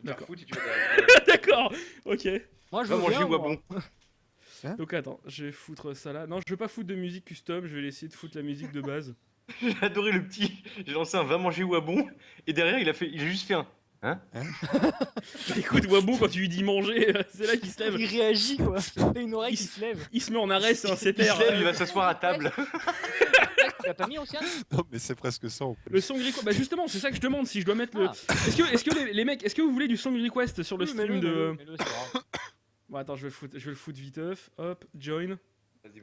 D'accord. Foutre, et tu vas D'accord. Ok. Moi je va veux manger bien, ou à moi. bon. Donc attends, je vais foutre ça là. Non, je vais pas foutre de musique custom. Je vais essayer de foutre la musique de base. J'ai adoré le petit. J'ai lancé un va manger ou à bon. Et derrière, il a juste fait un. Hein? Écoute, Wabo, quand tu lui dis manger, c'est là qu'il se lève. Il réagit quoi. T'as une oreille qui se lève. Il se met en arrêt, c'est un Il CTR. se lève, il va s'asseoir à table. Tu l'as pas mis Océane? Non, mais c'est presque ça en plus. Le song request. Bah justement, c'est ça que je demande si je dois mettre le. Ah. Est-ce que les mecs, est-ce que vous voulez du song request sur le Oui, stream mets-le, de. mets-le, c'est grave. Bon, attends, je vais le foutre viteuf. Hop, join. Vas-y.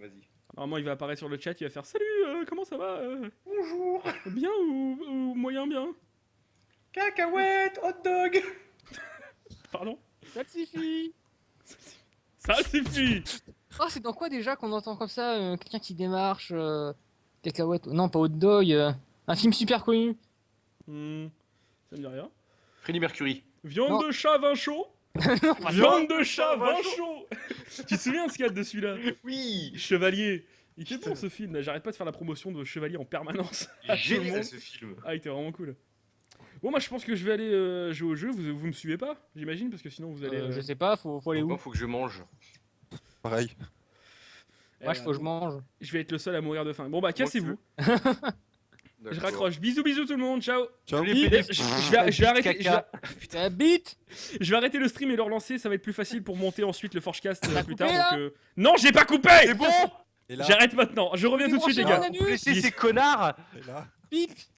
Normalement, il va apparaître sur le chat. Il va faire salut, comment ça va Bonjour. Bien ou moyen bien? Cacahuète, hot dog. Pardon? Ça te suffit. Ça suffit. Oh, c'est dans quoi déjà qu'on entend comme ça quelqu'un qui démarche cacahuète? Non, pas hot dog. Un film super connu. Ça me dit rien. Freddie Mercury. Viande Non. de chat, vin chaud. Non, pas ça. Viande de chat, vin vin chaud. Tu te souviens de ce qu'il y a de celui-là? Oui. Chevalier. Il était bon ce film. J'arrête pas de faire la promotion de Chevalier en permanence. À tout le Génial monde. ce film. Ah, il était vraiment cool. Bon, moi je pense que je vais aller jouer au jeu. Vous me suivez pas, j'imagine, parce que sinon vous allez. Je sais pas, faut aller où? Maintenant, faut que je mange. Pareil. Moi, faut que je mange. Je vais être le seul à mourir de faim. Bon, bah, cassez-vous. Je D'accord. raccroche. Bisous, bisous tout le monde. Ciao. Ciao. Les Je PD, vais arrêter. Ta bite. Je vais arrêter le stream et le relancer. Ça va être plus facile pour monter ensuite le Forgecast T'as plus coupé, tard. là Donc, non, j'ai pas coupé. C'est bon. Et là, J'arrête maintenant. Je reviens tout de suite, les gars. Manu. Laissez ces connards. et là. Bite.